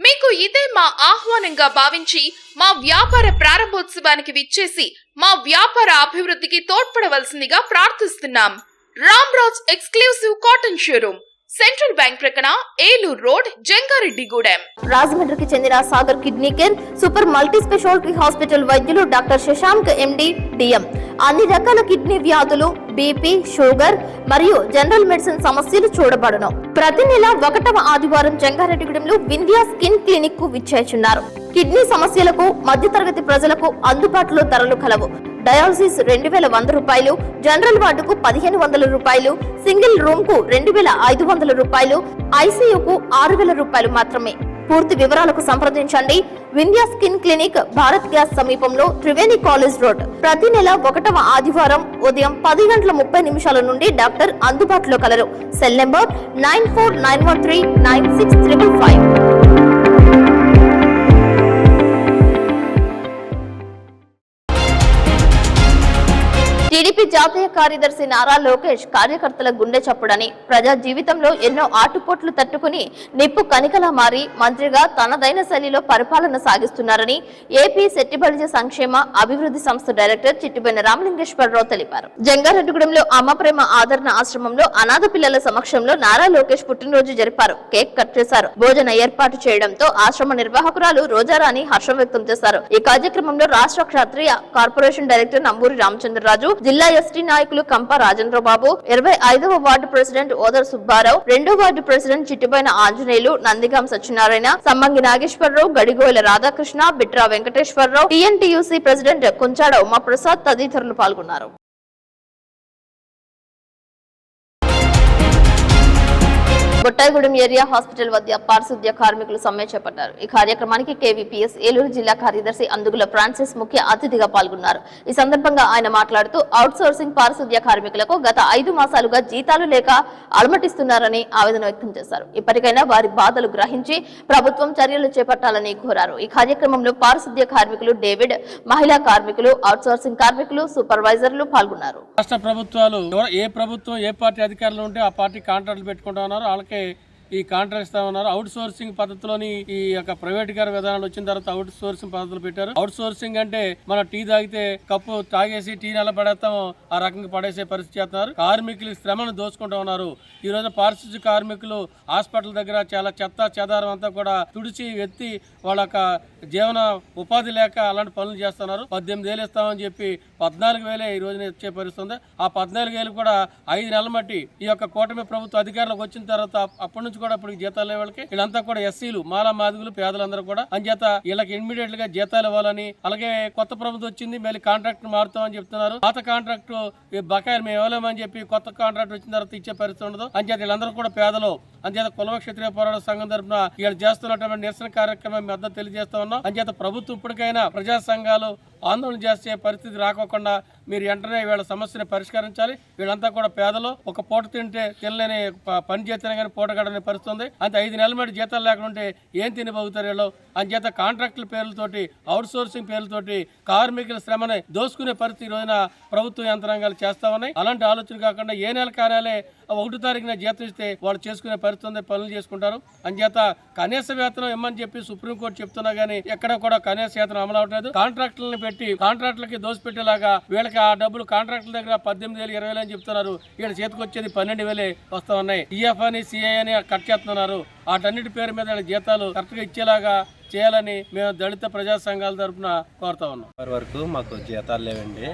మీకు ఇదే మా ఆహ్వానంగా భావించి మా వ్యాపార ప్రారంభోత్సవానికి విచ్చేసి మా వ్యాపార అభివృద్ధికి తోడ్పడవలసిందిగా ప్రార్థిస్తున్నాం. Ramraj exclusive cotton showroom, central bank ప్రక్కన, ఏలూరు రోడ్, జంగారెడ్డిగూడెం. రాజమండ్రికి చెందిన Sagar kidney care super multi speciality hospital వైద్యులు డాక్టర్ శశాంక్ ఎండి డిఎం అన్ని రకాల కిడ్నీ వ్యాధులు, బీపీ, షుగర్ మరియు జనరల్ మెడిసిన్ సమస్యలు చూడబడును. ప్రతి నెల 1వ ఆదివారం జంగారెడ్డిగూడెంలో వింధ్యా స్కిన్ క్లినిక్ కు విచ్చేస్తున్నారు. కిడ్నీ సమస్యలకు మధ్యతరగతి ప్రజలకు అందుబాటులో ధరలు కలవు. డయాలసిస్ 2100 రూపాయలు, జనరల్ వార్డుకు 1500 రూపాయలు, సింగిల్ రూమ్ కు 2500 రూపాయలు, ఐసీయూకు 6000 రూపాయలు మాత్రమే. పూర్తి వివరాలకు సంప్రదించండి. Vindhya skin clinic, Bharat gas సమీపంలో, త్రివేణి కాలేజ్ రోడ్. ప్రతి నెల 1వ ఆదివారం ఉదయం 10:30 నుండి డాక్టర్ అందుబాటులో కలరు. Cell number 9491396555. టీడీపీ జాతీయ కార్యదర్శి నారా లోకేష్ కార్యకర్తల గుండె చప్పుడని, ప్రజా జీవితంలో ఎన్నో ఆటుపోట్లు తట్టుకుని నిప్పు కనికలా మారి మంత్రిగా తనదైన శైలిలో పరిపాలన సాగిస్తున్నారని ఏపీ శెట్టిబలిజ సంక్షేమ అభివృద్ధి సంస్థ డైరెక్టర్ చిట్టిబోయిన రామలింగేశ్వరరావు తెలిపారు. జంగారెడ్డిగూడెంలో అమ్మ ప్రేమ ఆదరణ ఆశ్రమంలో అనాథ పిల్లల సమక్షంలో నారా లోకేష్ పుట్టినరోజు జరిపారు. కేక్ కట్ చేశారు. భోజన ఏర్పాటు చేయడంతో ఆశ్రమ నిర్వాహకురాలు రోజారాణి హర్షం వ్యక్తం చేశారు. ఈ కార్యక్రమంలో రాష్ట్ర క్షత్రియ కార్పొరేషన్ డైరెక్టర్ నంబూరి రామచంద్రరాజు, జిల్లా ఎస్టీ నాయకులు కంప రాజేంద్రబాబు, 25వ వార్డు ప్రెసిడెంట్ ఓదర్ సుబ్బారావు, 2వ ward president Chittiboyina Anjaneyulu, Nandigam Satyanarayana, Sammangi Nageswararao, Gadigoyala Radhakrishna, Bitra Venkateswararao, TNTUC president Kunchada Umaprasad తదితరులు పాల్గొన్నారు. బొట్టాయిగూడెం ఏరియా హాస్పిటల్ వద్ద పారిశుద్ధ్య కార్మికులు సమ్మె చేపట్టారు. ఈ కార్యక్రమానికి కేవీపీఎస్ ఏలూరు జిల్లా కార్యదర్శి అందుగుల ఫ్రాన్సిస్ ముఖ్య అతిథిగా పాల్గొన్నారు. ఈ సందర్భంగా ఆయన మాట్లాడుతూ అవుట్ సోర్సింగ్ పారిశుద్ధ్య కార్మికులకు గత 5 మాసాలుగా జీతాలు లేక అలమటిస్తున్నారని ఆవేదన వ్యక్తం చేశారు. ఇప్పటికైనా వారి బాధలు గ్రహించి ప్రభుత్వం చర్యలు చేపట్టాలని కోరారు. ఈ కార్యక్రమంలో పారిశుద్ధ్య కార్మికులు డేవిడ్, మహిళా కార్మికులు, అవుట్ సోర్సింగ్ కార్మికులు, సూపర్వైజర్లు పాల్గొన్నారు. రాష్ట్ర ప్రభుత్వాలు ఏ ప్రభుత్వం ఏ పార్టీ అధికారులు ఉంటే ఆ పార్టీ కాంట్రాక్టులు పెట్టుకుంటా ఉన్నారు. వాళ్ళకే ఈ కాంట్రాక్ట్ ఇస్తా ఉన్నారు. అవుట్ సోర్సింగ్ పద్ధతిలోని ఈ యొక్క ప్రైవేటీకరణ విధానాలు వచ్చిన తర్వాత అవుట్ సోర్సింగ్ పద్ధతులు పెట్టారు. అవుట్ సోర్సింగ్ అంటే మనం టీ తాగితే కప్పు తాగేసి టీ నెల పడేస్తాము ఆ రకంగా పడేసే పరిస్థితి చేస్తున్నారు. కార్మికులు శ్రమను దోచుకుంటూ ఉన్నారు. ఈ రోజు పారిశుద్ధ్య కార్మికులు హాస్పిటల్ దగ్గర చాలా చెత్త చెదారం అంతా కూడా తుడిచి ఎత్తి వాళ్ళ జీవన ఉపాధి లేక అలాంటి పనులు చేస్తున్నారు. 18,000 ఇస్తామని చెప్పి 14,000 ఈ రోజున ఇచ్చే పరిస్థితుంది. ఆ 14,000 కూడా 5 నెలల మట్టి ఈ యొక్క కూటమి ప్రభుత్వ అధికారులకు వచ్చిన తర్వాత అప్పటి నుంచి కూడా ఇప్పుడు జీతాలు వాళ్ళకి వీళ్ళంతా కూడా ఎస్సీలు, మాలా మాదిగులు, పేదలందరూ కూడా అంచేత వీళ్ళకి ఇమ్మీడియట్ గా జీతాలు ఇవ్వాలని, అలాగే కొత్త ప్రభుత్వం వచ్చింది మళ్ళీ కాంట్రాక్ట్ మారుతామని చెప్తున్నారు. పాత కాంట్రాక్ట్ బకాయిలు మేము ఇవ్వలేమని చెప్పి కొత్త కాంట్రాక్ట్ వచ్చిన తర్వాత ఇచ్చే పరిస్థితి ఉండదు. అంచేత వీళ్ళందరూ కూడా పేదలు. అంచేత కులవ క్షత్రియ పోరాట సంఘం తరఫున వీళ్ళు చేస్తున్నటువంటి నిరసన కార్యక్రమం మద్దతు తెలియజేస్తా ఉన్నాం. అంచేత ప్రభుత్వం ఇప్పటికైనా ప్రజా సంఘాలు ఆందోళన చేసే పరిస్థితి రాకోకుండా మీరు వెంటనే వీళ్ళ సమస్యని పరిష్కరించాలి. వీళ్ళంతా కూడా పేదలు. ఒక పూట తింటే తినలేని పని చేస్తేనే కానీ పూట గడని పరిస్థితి ఉంది. అంతే 5 నెలల మధ్య జీతాలు లేకుంటే ఏం తినిపోతారు వీళ్ళు. అంచేత కాంట్రాక్టుల పేర్లతోటి, అవుట్ సోర్సింగ్ పేర్లతోటి కార్మికుల శ్రమని దోసుకునే పరిస్థితి ఈ రోజున ప్రభుత్వ యంత్రాంగాలు చేస్తా ఉన్నాయి. అలాంటి ఆలోచన కాకుండా ఏ నెల కార్యాలే 1వ తారీఖున జీతం ఇస్తే వాళ్ళు చేసుకునే పరిస్థితి పనులు చేసుకుంటారు. అంచేత కనీస వేతనం ఇమ్మని చెప్పి సుప్రీంకోర్టు చెప్తున్నా గానీ ఎక్కడ కూడా కనీస వేతనం అమలు అవట్లేదు. కాంట్రాక్టులను పెట్టి కాంట్రాక్టులకి దోసిపెట్టేలాగా వీళ్ళకి ఆ డబ్బులు కాంట్రాక్టుల దగ్గర 18,000, 20,000 అని చెప్తున్నారు. వీళ్ళ చేతికి వచ్చేది 12,000 వస్తా ఉన్నాయి. ఈఎఫ్ అని, సిఐ అని కట్ చేస్తున్నారు. వాటన్నిటి పేరు మీద వీళ్ళ జీతాలు కరెక్ట్ గా ఇచ్చేలాగా చేయాలని మేము దళిత ప్రజా సంఘాల తరఫున కోరుతా ఉన్నాం. వరకు మాకు జీతాలు లేవండి.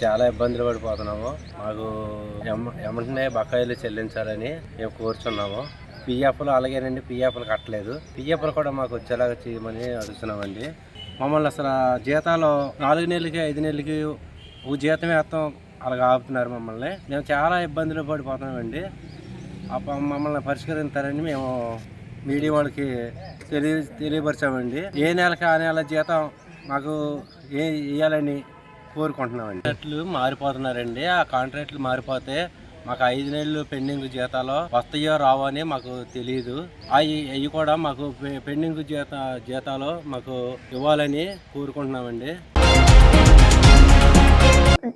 చాలా ఇబ్బందులు పడిపోతున్నాము. మాకు వెంటనే బకాయిలు చెల్లించాలని మేము కోరుచున్నాము. పిఎఫ్లు అలాగేనండి, పిఎఫ్లు కట్టలేదు. పిఎఫ్లు కూడా మాకు వచ్చేలాగా చేయమని అడుగుతున్నామండి. మమ్మల్ని అసలు జీతాలు 4 నెలలకి 5 నెలలకి జీతం వేస్తాం అలాగ ఆపుతున్నారు మమ్మల్ని. మేము చాలా ఇబ్బందులు పడిపోతున్నామండి. మమ్మల్ని పరిష్కరించాలని మేము మీడియా వాళ్ళకి తెలియపరిచామండి. ఏ నెలకి ఆ నెల జీతం మాకు ఇవ్వాలని కోరుకుంటున్నామండి. కాంట్రాక్టులు మారిపోతున్నారండి. ఆ కాంట్రాక్టులు మారిపోతే మాకు 5 నెలలు పెండింగ్ జీతాలు వస్తాయో రావో అని మాకు తెలియదు. అవి కూడా మాకు పెండింగ్ జీతాలు మాకు ఇవ్వాలని కోరుకుంటున్నామండి.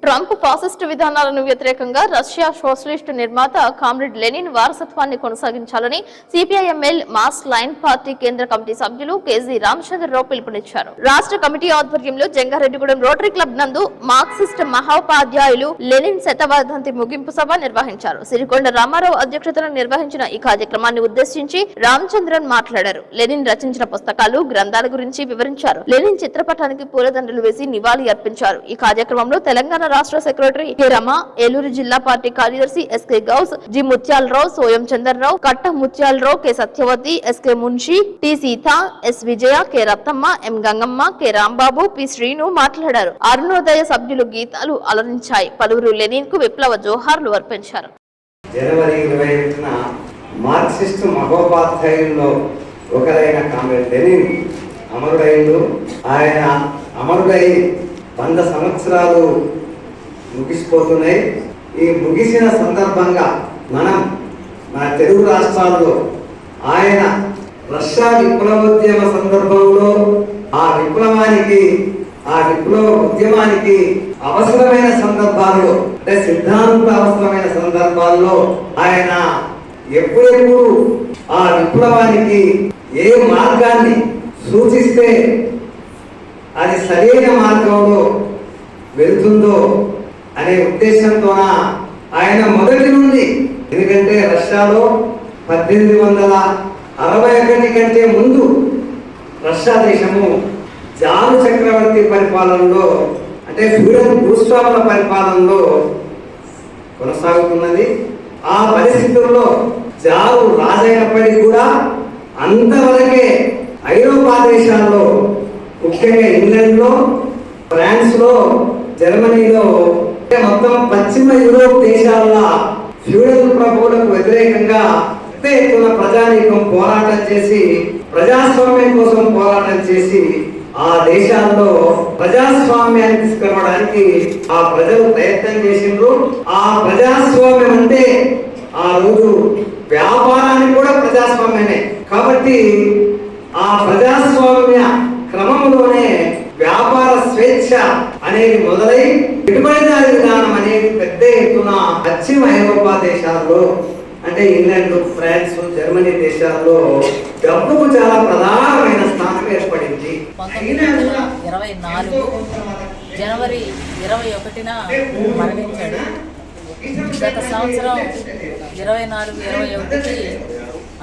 ట్రంప్ ఫాసిస్ట్ విధానాలను వ్యతిరేకంగా రష్యా సోషలిస్టు నిర్మాత కామ్రేడ్ లెనిన్ వారసత్వాన్ని కొనసాగించాలని సిపిఐఎంఎల్ మాస్ లైన్ పార్టీ కేంద్ర కమిటీ సభ్యులు కేజీ రామచంద్రరావు పిలుపునిచ్చారు. రాష్ట్ర కమిటీ ఆధ్వర్యంలో జంగారెడ్డిగూడెం రోటరీ క్లబ్ నందు మార్క్సిస్ట్ మహోపాధ్యాయులు లెనిన్ శతవర్ధంతి ముగింపు సభ నిర్వహించారు. సిరికొండ రామారావు అధ్యక్షతన నిర్వహించిన ఈ కార్యక్రమాన్ని ఉద్దేశించి రామచంద్రన్ మాట్లాడారు. లెనిన్ రచించిన పుస్తకాలు, గ్రంథాల గురించి వివరించారు. లెనిన్ చిత్రపటానికి పూలదండలు వేసి నివాళి అర్పించారు. ఈ కార్యక్రమంలో తెలంగాణ రాష్ట్ర సెక్రటరీ కె రమ, ఏలూరు జిల్లా పార్టీ కార్యదర్శి SK Gous, G Mutyalarao, Soyam Chandrarao, Katta Mutyalarao, K Satyavathi, SK Munshi, T Seetha, S Vijaya, K Rattamma, M Gangamma, K Rambabu, P Srinu మాట్లాడారు. అరుణోదయ సభ్యులు గీతాలు అలరించాయి. పలువురు లెనిన్ కు విప్లవ జోహార్లు అర్పించారు. జనవరి 25న మార్క్సిస్ట్ మహోపాధ్యాయుల్లో ఒకరైన కామ్రేడ్ లెనిన్ అమరుడైండు. ఆయన అమరుడై 100 సంవత్సరాలు ముగిసిపోతున్నాయి. ఈ ముగిసిన సందర్భంగా మన తెలుగు రాష్ట్రాల్లో ఆయన రష్యా విప్లవోద్యమ సందర్భంలో ఆ విప్లవ ఉద్యమానికి అవసరమైన సందర్భాల్లో, అంటే సిద్ధాంత అవసరమైన సందర్భాల్లో ఆయన ఎప్పుడెప్పుడు ఆ విప్లవానికి ఏ మార్గాన్ని సూచిస్తే అది సరైన మార్గంలో వెళుతుందో అనే ఉద్దేశంతోన ఆయన మొదటి నుండి, ఎందుకంటే రష్యాలో 1861 కంటే ముందు రష్యా దేశము జారు చక్రవర్తి పరిపాలనలో, అంటే ఫ్యూడల్ భూస్వాముల పరిపాలనలో కొనసాగుతున్నది. ఆ పరిస్థితుల్లో జారు రాజైనప్పటికీ కూడా అంతవరకే ఐరోపా దేశాల్లో, ముఖ్యంగా ఇంగ్లాండ్ లో, ఫ్రాన్స్ లో, జర్మనీలో, మొత్తం పశ్చిమ యూరోప్ దేశాల ఫ్యూడల్ ప్రభువులకు వ్యతిరేకంగా పెద్ద ఎత్తున ప్రజానీకం పోరాటం చేసి, ప్రజాస్వామ్యం కోసం పోరాటం చేసి ఆ దేశాల్లో ప్రజాస్వామ్యాన్ని తీసుకురావడానికి ఆ ప్రజలు ప్రయత్నం చేసిండ్రు. ఆ ప్రజాస్వామ్యం అంటే ఆ రోజు వ్యాపారానికి కూడా ప్రజాస్వామ్యమే. కాబట్టి ఆ ప్రజాస్వామ్య క్రమంలోనే వ్యాపార స్వేచ్ఛ అనేది మొదలై పెట్టుబడిదారీ విధానం అనేది పెద్ద ఎత్తున పశ్చిమ ఐరోపా దేశాల్లో, అంటే ఇంగ్లాండ్, ఫ్రాన్స్, జర్మనీ దేశాల్లో డబ్బుకు చాలా ప్రధానమైన స్థానం ఏర్పడింది. 1924 జనవరి 21న మరణించాడు. గత సంవత్సరం 24/21కి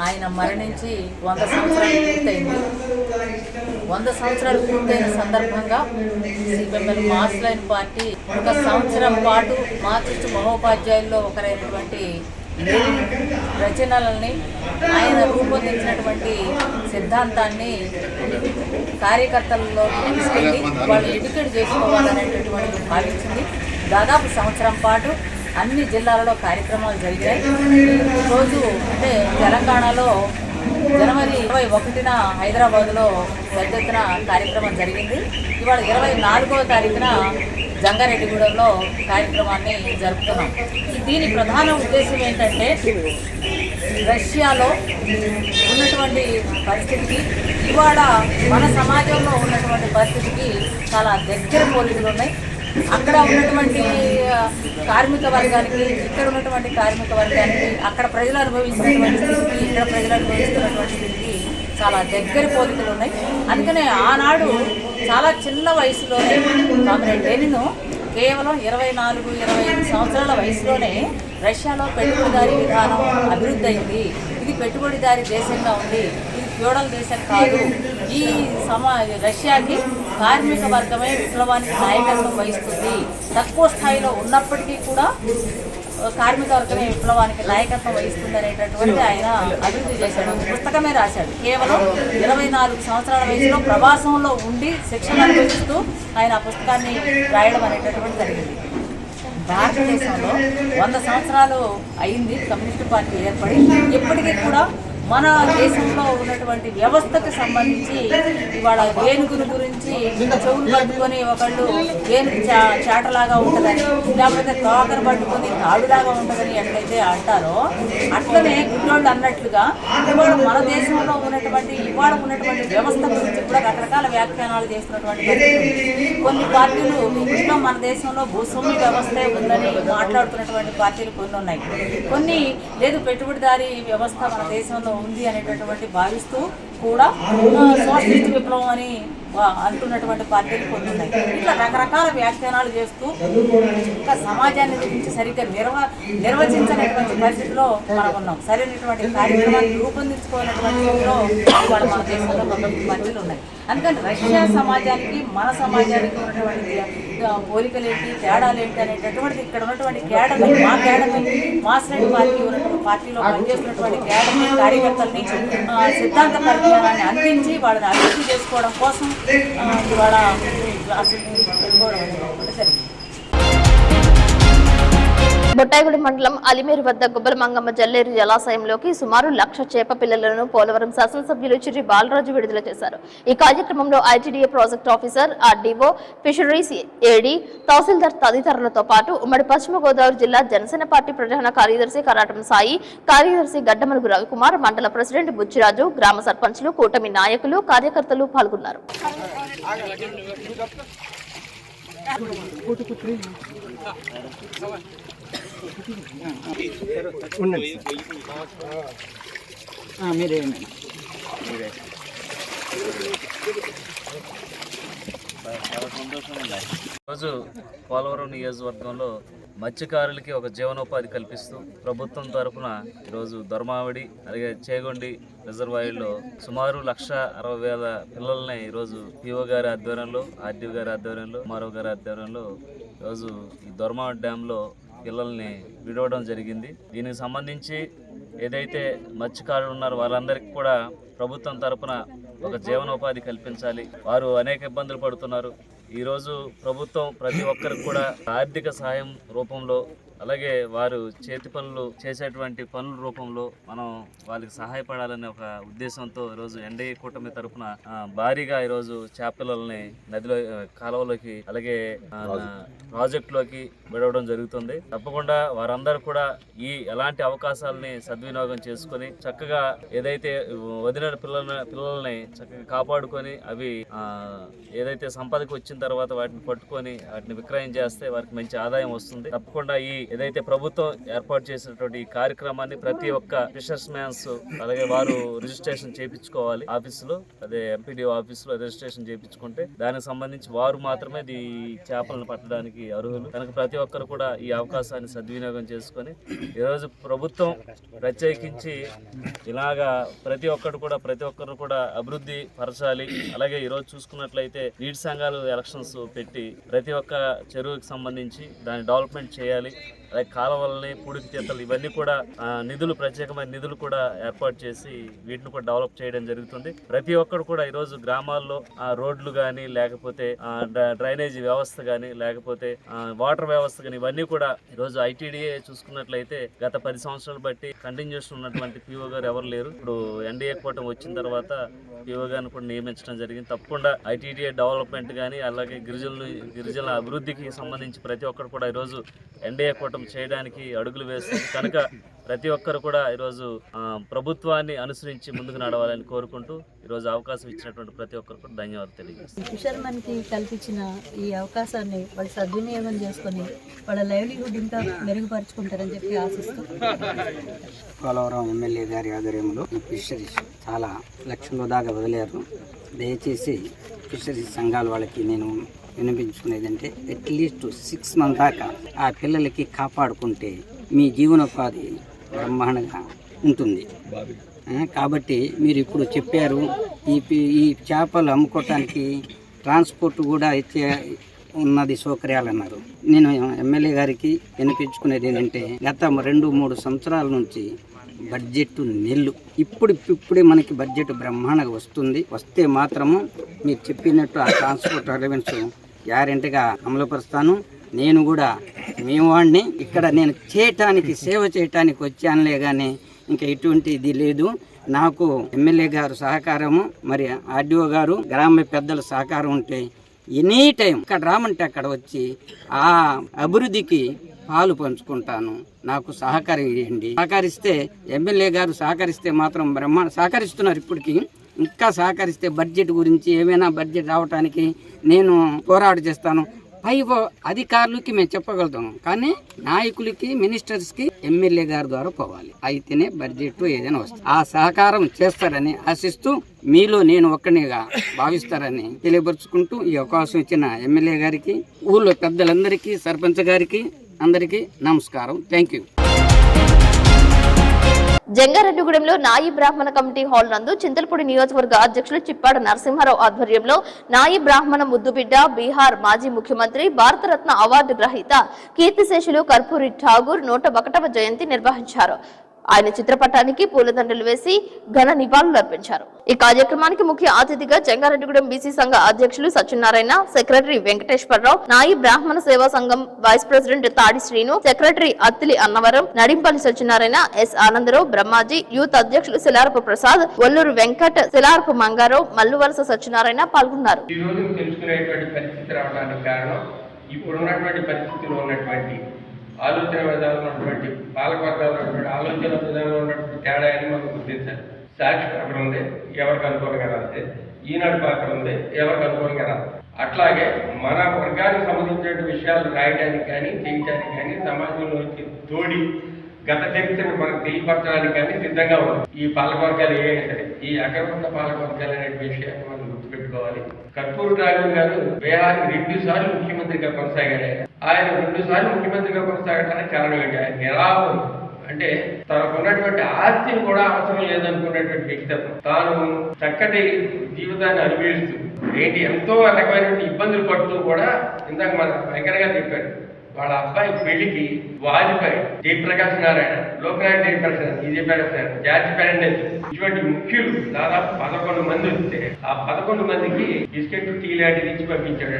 ఆయన మరణించి 100 సంవత్సరాలు పూర్తయింది. 100 సంవత్సరాలు పూర్తయిన సందర్భంగా సిపిఎంఎల్ మాస్ లైన్ పార్టీ 1 సంవత్సరం పాటు మార్క్సిస్ట్ మహోపాధ్యాయుల్లో ఒకరైనటువంటి లెనిన్ రచనలని, ఆయన రూపొందించినటువంటి సిద్ధాంతాన్ని కార్యకర్తలలో తీసుకెళ్ళి వాళ్ళు ఎడ్యుకేట్ చేసుకోవాలనేటటువంటి భావించింది. దాదాపు సంవత్సరం పాటు అన్ని జిల్లాలలో కార్యక్రమాలు జరిగాయి. ఈరోజు అంటే తెలంగాణలో జనవరి 21న హైదరాబాద్లో పెద్ద ఎత్తున కార్యక్రమం జరిగింది. ఇవాళ 24వ తారీఖున జంగారెడ్డిగూడెంలో కార్యక్రమాన్ని జరుపుతున్నాం. దీని ప్రధాన ఉద్దేశం ఏంటంటే రష్యాలో ఉన్నటువంటి పరిస్థితికి, ఇవాళ మన సమాజంలో ఉన్నటువంటి పరిస్థితికి చాలా దగ్గర పోలికలు ఉన్నాయి. అక్కడ ఉన్నటువంటి కార్మిక వర్గానికి, ఇక్కడ ఉన్నటువంటి కార్మిక వర్గానికి, అక్కడ ప్రజలు అనుభవిస్తున్నటువంటి స్థితికి, ఇక్కడ ప్రజలు అనుభవిస్తున్నటువంటి స్థితికి చాలా దగ్గర పోలికలు ఉన్నాయి. అందుకనే ఆనాడు చాలా చిన్న వయసులోనే కామ్రేడ్ లెనిన్ కేవలం 24-25 సంవత్సరాల వయసులోనే రష్యాలో పెట్టుబడిదారీ విధానం అభివృద్ధి అయింది. ఇది పెట్టుబడిదారీ దేశంగా ఉంది, ఇది ఫ్యూడల్ దేశం కాదు. ఈ రష్యాకి కార్మిక వర్గమే విప్లవానికి నాయకత్వం వహిస్తుంది. తక్కువ స్థాయిలో ఉన్నప్పటికీ కూడా కార్మిక వర్గమే విప్లవానికి నాయకత్వం వహిస్తుంది అనేటటువంటి ఆయన అభివృద్ధి చేశాడు. పుస్తకమే రాశాడు. కేవలం 24 సంవత్సరాల వయసులో ప్రవాసంలో ఉండి శిక్షణ అనుభవిస్తూ ఆయన ఆ పుస్తకాన్ని రాయడం అనేటటువంటి జరిగింది. భారతదేశంలో 100 సంవత్సరాలు అయింది కమ్యూనిస్టు పార్టీ ఏర్పడి. ఇప్పటికీ కూడా మన దేశంలో ఉన్నటువంటి వ్యవస్థకు సంబంధించి ఇవాళ ఏనుగుల గురించి చెవులు పట్టుకొని ఒకళ్ళు ఏనుగు చాటలాగా ఉంటుందని, లేకపోతే తోకరు పట్టుకొని తాడులాగా ఉంటుందని ఎట్లయితే అంటారో అట్లనే గుడ్డోళ్ళు అన్నట్లుగా ఇవాళ మన దేశంలో ఉన్నటువంటి వ్యవస్థ గురించి కూడా రకరకాల వ్యాఖ్యానాలు చేస్తున్నటువంటి కొన్ని పార్టీలు ఇంకా మన దేశంలో భూస్వామ్య వ్యవస్థే ఉందని మాట్లాడుతున్నటువంటి పార్టీలు కొన్ని ఉన్నాయి. కొన్ని లేదు పెట్టుబడిదారీ వ్యవస్థ మన దేశంలో ఉంది అనేటటువంటి భావిస్తూ కూడా సోషలిస్ట్ విప్లవం అని అంటున్నటువంటి పార్టీలు కొన్ని ఉన్నాయి. ఇట్లా రకరకాల వ్యాఖ్యానాలు చేస్తూ ఇంకా సమాజాన్ని గురించి సరిగ్గా నిర్వచించనటువంటి పరిస్థితిలో మనం ఉన్నాం. సరైనటువంటి కార్యక్రమాన్ని రూపొందించుకోనటువంటి స్థితిలో ఇవాళ మన దేశంలో కొంతమంది పార్టీలు ఉన్నాయి. అందుకని రష్యా సమాజానికి మన సమాజానికి ఉన్నటువంటి పోలికలేంటి, తేడాలేంటి అనేటటువంటిది ఇక్కడ ఉన్నటువంటి క్యాడర్ని మాస్రెడ్డి పార్టీ ఉన్నటువంటి పార్టీలో పనిచేస్తున్నటువంటి క్యాడర్ని, కార్యకర్తల్ని సిద్ధాంత పరిజ్ఞానాన్ని అందించి వాళ్ళని అభివృద్ధి చేసుకోవడం కోసం ఇవాళ క్లాసుని పెట్టుకోవడం జరిగింది. బొట్టాయిగూడెం మండలం అలిమేరు వద్ద గుబ్బలమంగమ్మ జల్లేరు జలాశయంలోకి సుమారు 1,00,000 చేప పిల్లలను పోలవరం శాసనసభ్యులు చిర్రి బాలరాజు విడుదల చేశారు. ఈ కార్యక్రమంలో ITDA project officer, RDO, fisheries AD, tahsildar తదితరులతో పాటు ఉమ్మడి పశ్చిమ గోదావరి జిల్లా జనసేన పార్టీ ప్రధాన కార్యదర్శి కరాటం సాయి, కార్యదర్శి గడ్డమలుగు రవికుమార్, మండల ప్రెసిడెంట్ బుచ్చిరాజు, గ్రామ సర్పంచులు, కూటమి నాయకులు, కార్యకర్తలు పాల్గొన్నారు. రోజు పోలవరం నియోజకవర్గంలో మత్స్యకారులకి ఒక జీవనోపాధి కల్పిస్తూ ప్రభుత్వం తరఫున ఈరోజు దొరమావిడి అలాగే చేగొండి రిజర్వాయర్లో సుమారు 1,60,000 పిల్లల్ని ఈరోజు పిఓ గారి ఆధ్వర్యంలో, ఆర్డీఓ గారి ఆధ్వర్యంలో, మారవ్ గారి ఆధ్వర్యంలో ఈరోజు ఈ దొరమావిడి డ్యాంలో పిల్లల్ని విడవడం జరిగింది. దీనికి సంబంధించి ఏదైతే మత్స్యకారులు ఉన్నారో వాళ్ళందరికీ కూడా ప్రభుత్వం తరపున ఒక జీవనోపాధి కల్పించాలి. వారు అనేక ఇబ్బందులు పడుతున్నారు. ఈరోజు ప్రభుత్వం ప్రతి ఒక్కరికి కూడా ఆర్థిక సహాయం రూపంలో, అలాగే వారు చేతి పనులు చేసేటువంటి పనుల రూపంలో మనం వాళ్ళకి సహాయపడాలనే ఒక ఉద్దేశంతో ఈరోజు ఎన్డీఏ కూటమి తరఫున భారీగా ఈరోజు చేపలని నదిలో, కాలువలోకి, అలాగే ప్రాజెక్టులోకి విడవడం జరుగుతుంది. తప్పకుండా వారందరూ కూడా ఎలాంటి అవకాశాలని సద్వినియోగం చేసుకొని చక్కగా ఏదైతే వదిలిన పిల్లల్ని చక్కగా కాపాడుకొని అవి ఏదైతే సంపదకు వచ్చిన తర్వాత వాటిని పట్టుకొని వాటిని విక్రయం చేస్తే వారికి మంచి ఆదాయం వస్తుంది. తప్పకుండా ఏదైతే ప్రభుత్వం ఏర్పాటు చేసినటువంటి ఈ కార్యక్రమాన్ని ప్రతి ఒక్క ఫిషర్స్ మ్యాన్స్ అలాగే వారు రిజిస్ట్రేషన్ చేయించుకోవాలి ఆఫీసులో, అదే ఎంపీడీఓ ఆఫీసులో రిజిస్ట్రేషన్ చేయించుకుంటే దానికి సంబంధించి వారు మాత్రమే ఈ చేపలను పట్టడానికి అర్హులు. కనుక ప్రతి ఒక్కరు కూడా ఈ అవకాశాన్ని సద్వినియోగం చేసుకొని ఈరోజు ప్రభుత్వం ప్రత్యేకించి ఇలాగా ప్రతి ఒక్కరు కూడా అభివృద్ధి పరచాలి. అలాగే ఈరోజు చూసుకున్నట్లయితే నీటి సంఘాలు ఎలక్షన్స్ పెట్టి ప్రతి ఒక్క చెరువుకి సంబంధించి దాన్ని డెవలప్మెంట్ చేయాలి. అలాగే కాలువలని, పూడికి తీతలు ఇవన్నీ కూడా ప్రత్యేకమైన నిధులు కూడా ఏర్పాటు చేసి వీటిని కూడా డెవలప్ చేయడం జరుగుతుంది. ప్రతి ఒక్కరు కూడా ఈరోజు గ్రామాల్లో రోడ్లు కానీ, లేకపోతే డ్రైనేజీ వ్యవస్థ కానీ, లేకపోతే వాటర్ వ్యవస్థ కానీ ఇవన్నీ కూడా ఈరోజు ఐటీడీఏ చూసుకున్నట్లయితే గత 10 సంవత్సరాలు బట్టి కంటిన్యూషన్ ఉన్నటువంటి పిఓ గారు ఎవరు లేరు. ఇప్పుడు ఎన్డీఏ కూటమి వచ్చిన తర్వాత పిఓ గారిని కూడా నియమించడం జరిగింది. తప్పకుండా ఐటీడీఏ డెవలప్మెంట్ కానీ, అలాగే గిరిజనుల అభివృద్ధికి సంబంధించి ప్రతి ఒక్కరు కూడా ఈరోజు ఎన్డీఏ కూటమి చేయడానికి అడుగులు వేస్తుంది. కనుక ప్రతి ఒక్కరు కూడా ఈరోజు ప్రభుత్వాన్ని అనుసరించి ముందుకు నడవాలని కోరుకుంటూ ఈరోజు అవకాశం ఇచ్చినటువంటి ప్రతి ఒక్కరు కూడా ధన్యవాదాలు తెలియజేస్తాను. ఫిషర్మెన్కి కల్పించిన ఈ అవకాశాన్ని వాళ్ళు సద్వినియోగం చేసుకొని వాళ్ళ లైవ్లీహుడ్ ఇంకా మెరుగుపరుచుకుంటారని చెప్పి ఆశిస్తాం. పోలవరం ఎమ్మెల్యే గారి ఆధ్వర్యంలో ఈ ఫిషరీస్ చాలా లక్షల దాకా వదిలేరు. దయచేసి ఫిషరీస్ సంఘాల వాళ్ళకి నేను వినిపించుకునేదంటే అట్లీస్ట్ 6 months దాకా ఆ పిల్లలకి కాపాడుకుంటే మీ జీవనోపాధి బ్రహ్మాండంగా ఉంటుంది. కాబట్టి మీరు ఇప్పుడు చెప్పారు ఈ చేపలు అమ్ముకోవటానికి ట్రాన్స్పోర్ట్ కూడా ఇచ్చే ఉన్నది సౌకర్యాలు అన్నారు. నేను ఎమ్మెల్యే గారికి వినిపించుకునేది ఏంటంటే గత 2-3 సంవత్సరాల నుంచి బడ్జెట్ నెల్లు ఇప్పుడే మనకి బడ్జెట్ బ్రహ్మాండంగా వస్తే మాత్రము మీరు చెప్పినట్టు ఆ ట్రాన్స్పోర్ట్ అలవెన్స్ గ్యారెంటీగా అమలుపరుస్తాను. నేను కూడా మేము వాడిని ఇక్కడ నేను సేవ చేయటానికి వచ్చానులే కానీ ఇంకా ఎటువంటి ఇది లేదు. నాకు ఎమ్మెల్యే గారు సహకారము, మరి ఆర్డీఓ గారు, గ్రామ పెద్దల సహకారం ఉంటే ఎనీ టైం ఇక్కడ రామంటే అక్కడ వచ్చి ఆ అభివృద్ధికి పాలు పంచుకుంటాను. నాకు సహకరించండి. సహకరిస్తే ఎమ్మెల్యే గారు సహకరిస్తే మాత్రం సహకరిస్తున్నారు. ఇప్పటికీ ఇంకా సహకరిస్తే బడ్జెట్ గురించి ఏమైనా బడ్జెట్ రావడానికి నేను పోరాటం చేస్తాను. పై అధికారులకి మేము చెప్పగలుగుతాం, కానీ నాయకులకి, మినిస్టర్స్కి ఎమ్మెల్యే గారి ద్వారా పోవాలి. అయితేనే బడ్జెట్ ఏదైనా వస్తుంది. ఆ సహకారం చేస్తారని ఆశిస్తూ మీలో నేను ఒక్కనిగా భావిస్తారని తెలియపరుచుకుంటూ ఈ అవకాశం ఇచ్చిన ఎమ్మెల్యే గారికి, ఊళ్ళో పెద్దలందరికీ, సర్పంచ్ గారికి అందరికీ నమస్కారం. Thank you. జంగారెడ్డిగూడెంలో నాయి బ్రాహ్మణ కమిటీ హాల్ నందు చింతలపూడి నియోజకవర్గ అధ్యక్షులు చిప్పాడ నరసింహారావు ఆధ్వర్యంలో నాయి బ్రాహ్మణ ముద్దుబిడ్డ, బీహార్ మాజీ ముఖ్యమంత్రి, భారతరత్న అవార్డు గ్రహీత కీర్తిశేషులు కర్పూరి ఠాగూర్ 101వ జయంతి నిర్వహించారు. ఆయన చిత్రపటానికి పూలదండలు వేసి ఘన నివాళులు అర్పించారు. ఈ కార్యక్రమానికి ముఖ్య అతిథిగా జంగారెడ్డిగూడెం బీసీ సంఘ అధ్యక్షులు సత్యనారాయణ, సెక్రటరీ వెంకటేశ్వరరావు, నాయి బ్రాహ్మణ సేవా సంఘం vice president Tadi Srinu, secretary Attili Annavaram, Nadimpalli Satyanarayana, S Anandarao, Brahmaji, youth అధ్యక్షులు శిలారపు ప్రసాద్, ఒల్లూరు వెంకట్, శిలారపు మంగారావు, మల్లువలస సత్యనారాయణ పాల్గొన్నారు. ఇప్పుడున్నటువంటి పరిస్థితిలో ఉన్నటువంటి ఆలోచన విధానంలో ఉన్నటువంటి పాలకవర్గాలు ఉన్నటువంటి ఆలోచన విధానంలో ఉన్నటువంటి తేడా అని మనం గుర్తించాలి. సాక్షి పేపర్ ఉంది, ఎవరికి అనుకూలంగా రాస్తే, ఈనాడు పేపర్ ఉంది, ఎవరికి అనుకూలంగా రాదు. అట్లాగే మన వర్గానికి సంబంధించిన విషయాలు రాయడానికి కానీ, చేయడానికి కానీ, సమాజంలోకి తోడి గత చరిత్రను మనకు తెలియపరచడానికి కానీ సిద్ధంగా ఉంది ఈ పాలకవర్గాలు ఏవైనా సరే. ఈ అగ్రవర్ణ పాలకవర్గాలు అనే విషయాన్ని మనం గుర్తుపెట్టుకోవాలి. కర్పూరి ఠాగూర్ గారు బీహార్కి 2 సార్లు ముఖ్యమంత్రిగా కొనసాగాడు. ఆయన 2 సార్లు ముఖ్యమంత్రిగా కొనసాగడానికి కారణం ఏంటి? ఆయన నిరాపం అంటే తనకున్నటువంటి ఆస్తిని కూడా అవసరం లేదనుకున్నటువంటి వ్యక్తిత్వం. తాను చక్కటి జీవితాన్ని అనుభవిస్తూ ఎంతో రకమైనటువంటి ఇబ్బందులు పడుతూ కూడా ఇందాక మన వెంకటగా చెప్పాడు, వాళ్ళ అబ్బాయి పెళ్లికి వాజ్పేయి, జయప్రకాష్ నారాయణ, లోకనాయక్ జయప్రకాష్, జయప్రకాష్ నారాయణ, జార్జ్ ఫెర్నాండెస్ ఇటువంటి ముఖ్యులు దాదాపు 11 మంది వస్తే ఆ 11 మందికి బిస్కెట్, టీ లాంటిది ఇచ్చి పంపించాడు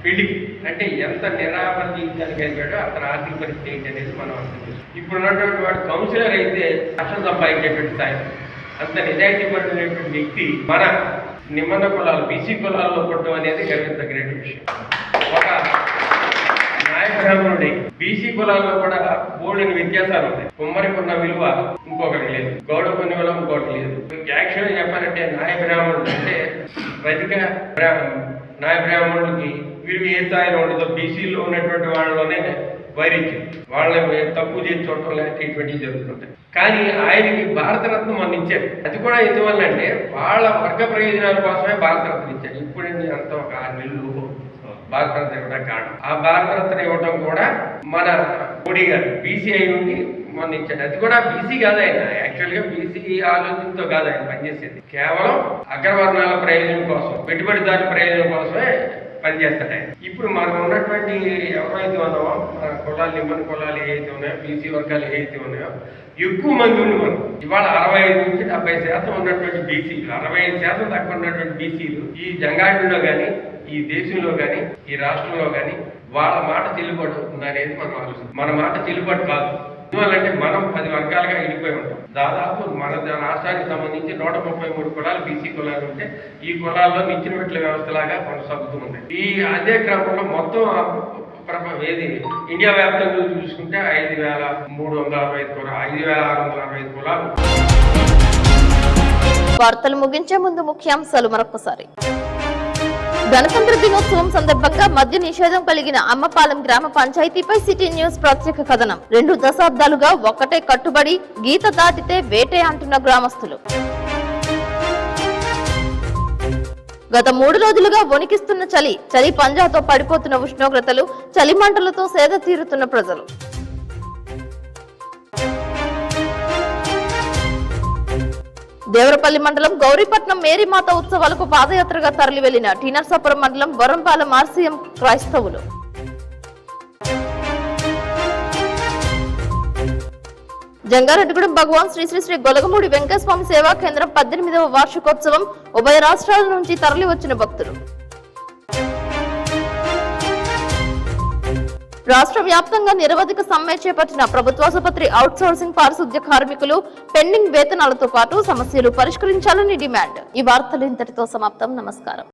పెళ్లికి. అంటే ఎంత నిరాకరించగలిగాడో అతని ఆర్థిక పరిస్థితి ఏంటి అనేది మనం అర్థం చేస్తాం. ఇప్పుడున్నటువంటి వాడు కౌన్సిలర్ అయితే లక్షలు సంపాదించేటువంటి స్థాయి. అంత నిజాయితీ పడినటువంటి వ్యక్తి మన నిమ్మన్న కులాలు, బీసీ కులాల్లో పుట్టడం అనేది గర్వించదగిన విషయం. ఒక నాయబ్రాహ్మణుడి బీసీ కులాల్లో కూడా బోల్డెని వ్యత్యాసాలు ఉన్నాయి. కుమ్మరికి ఉన్న విలువ ఇంకొకటి లేదు, గౌడకున్న విలువ ఇంకొకటి లేదు. యాక్చువల్గా చెప్పాలంటే నాయబ్రాహ్మణుడు అంటే ప్రతిక నాయబ్రాహ్మణుడికి విలువ ఏ స్థాయిలో ఉండదో బీసీలో ఉన్నటువంటి వాళ్ళలోనే వైరిత్యం, వాళ్ళని తక్కువ చేసి చూడటం లాంటి ఇటువంటివి జరుగుతుంటాయి. కానీ ఆయనకి భారతరత్నం మనం ఇచ్చారు. అది కూడా ఎందువల్ల అంటే వాళ్ళ వర్గ ప్రయోజనాల కోసమే భారతరత్నం ఇచ్చారు. ఇప్పుడు అంత ఒక 6 నెలలు భారతరత్న ఇవ్వడం కారణం. ఆ భారతరత్న ఇవ్వడం కూడా మన మోడీ గారు బీసీ అయి ఉండి మొన్న ఇచ్చాడు. అది కూడా బీసీ కాదు, ఆయన యాక్చువల్గా బీసీ ఆలోచనతో కాదు ఆయన పనిచేసేది. కేవలం అగ్రవర్ణాల ప్రయోజనం కోసం, పెట్టుబడిదారుల ప్రయోజనం కోసమే పనిచేస్తాడు ఆయన. ఇప్పుడు మనం ఉన్నటువంటి ఎవరైతే ఉన్నామో మన కులాలు, నిమ్మని కులాలు ఏవైతే ఉన్నాయో, బీసీ వర్గాలు ఏవైతే ఉన్నాయో ఎక్కువ మంది ఉంది. మనం ఇవాళ 65 నుంచి 70% ఉన్నటువంటి బీసీలు, 65% తక్కువ ఉన్నటువంటి బీసీలు ఈ జంగారెడ్డిలో కానీ, ఈ దేశంలో కానీ, ఈ రాష్ట్రంలో కానీ వాళ్ళ మాట చెల్లుబాటు అవుతుంది అనేది మనం ఆలోచిస్తాం. మన మాట చెల్లుబాటు కాదు. ఎందువల్లంటే మనం 10 వర్గాలుగా వెళ్ళిపోయి ఉంటాం. దాదాపు మన రాష్ట్రానికి సంబంధించి 133 కులాలు బీసీ కులాలు ఉంటే ఈ కులాల్లో నిచ్చెన మెట్ల వ్యవస్థలాగా కొనసాగుతూ ఉంటాయి. ఈ అదే క్రమంలో మొత్తం ఇండియా వ్యాప్తంగా చూసుకుంటే 5,365 కులాలు, 5,665 కులాలు. వార్తలు ముగించే ముందు ముఖ్యాంశాలు మరొకసారి. గణతంత్ర దినోత్సవం సందర్భంగా మద్య నిషేధం కలిగిన అమ్మపాలెం గ్రామ పంచాయతీపై సిటీ న్యూస్ ప్రత్యేక కథనం. 2 దశాబ్దాలుగా ఒక్కటే కట్టుబడి, గీత దాటితే వేటే అంటున్న గ్రామస్తులు. గత 3 రోజులుగా వణికిస్తున్న చలి, చలి పంజాతో పడిపోతున్న ఉష్ణోగ్రతలు, చలి మంటలతో సేద తీరుతున్న ప్రజలు. దేవరపల్లి మండలం గౌరీపట్నం మేరీమాత ఉత్సవాలకు పాదయాత్రగా తరలి వెళ్లిన టీనర్సాపురం మండలం వరంపాలెం ఆర్సీఎం క్రైస్తవులు. జంగారెడ్డిగూడెం భగవాన్ శ్రీ శ్రీ శ్రీ గొలగమూడి వెంకటస్వామి సేవా కేంద్రం 18వ వార్షికోత్సవం, ఉభయ రాష్ట్రాల నుంచి తరలి వచ్చిన భక్తులు. రాష్ట్ర వ్యాప్తంగా నిరవధిక సమ్మె చేపట్టిన ప్రభుత్వాసుపత్రి అవుట్ సోర్సింగ్ పారిశుద్ధ్య కార్మికులు పెండింగ్ వేతనాలతో పాటు సమస్యలు పరిష్కరించాలని డిమాండ్. ఈ వార్తలు ఇంతటితో సమాప్తం. నమస్కారం.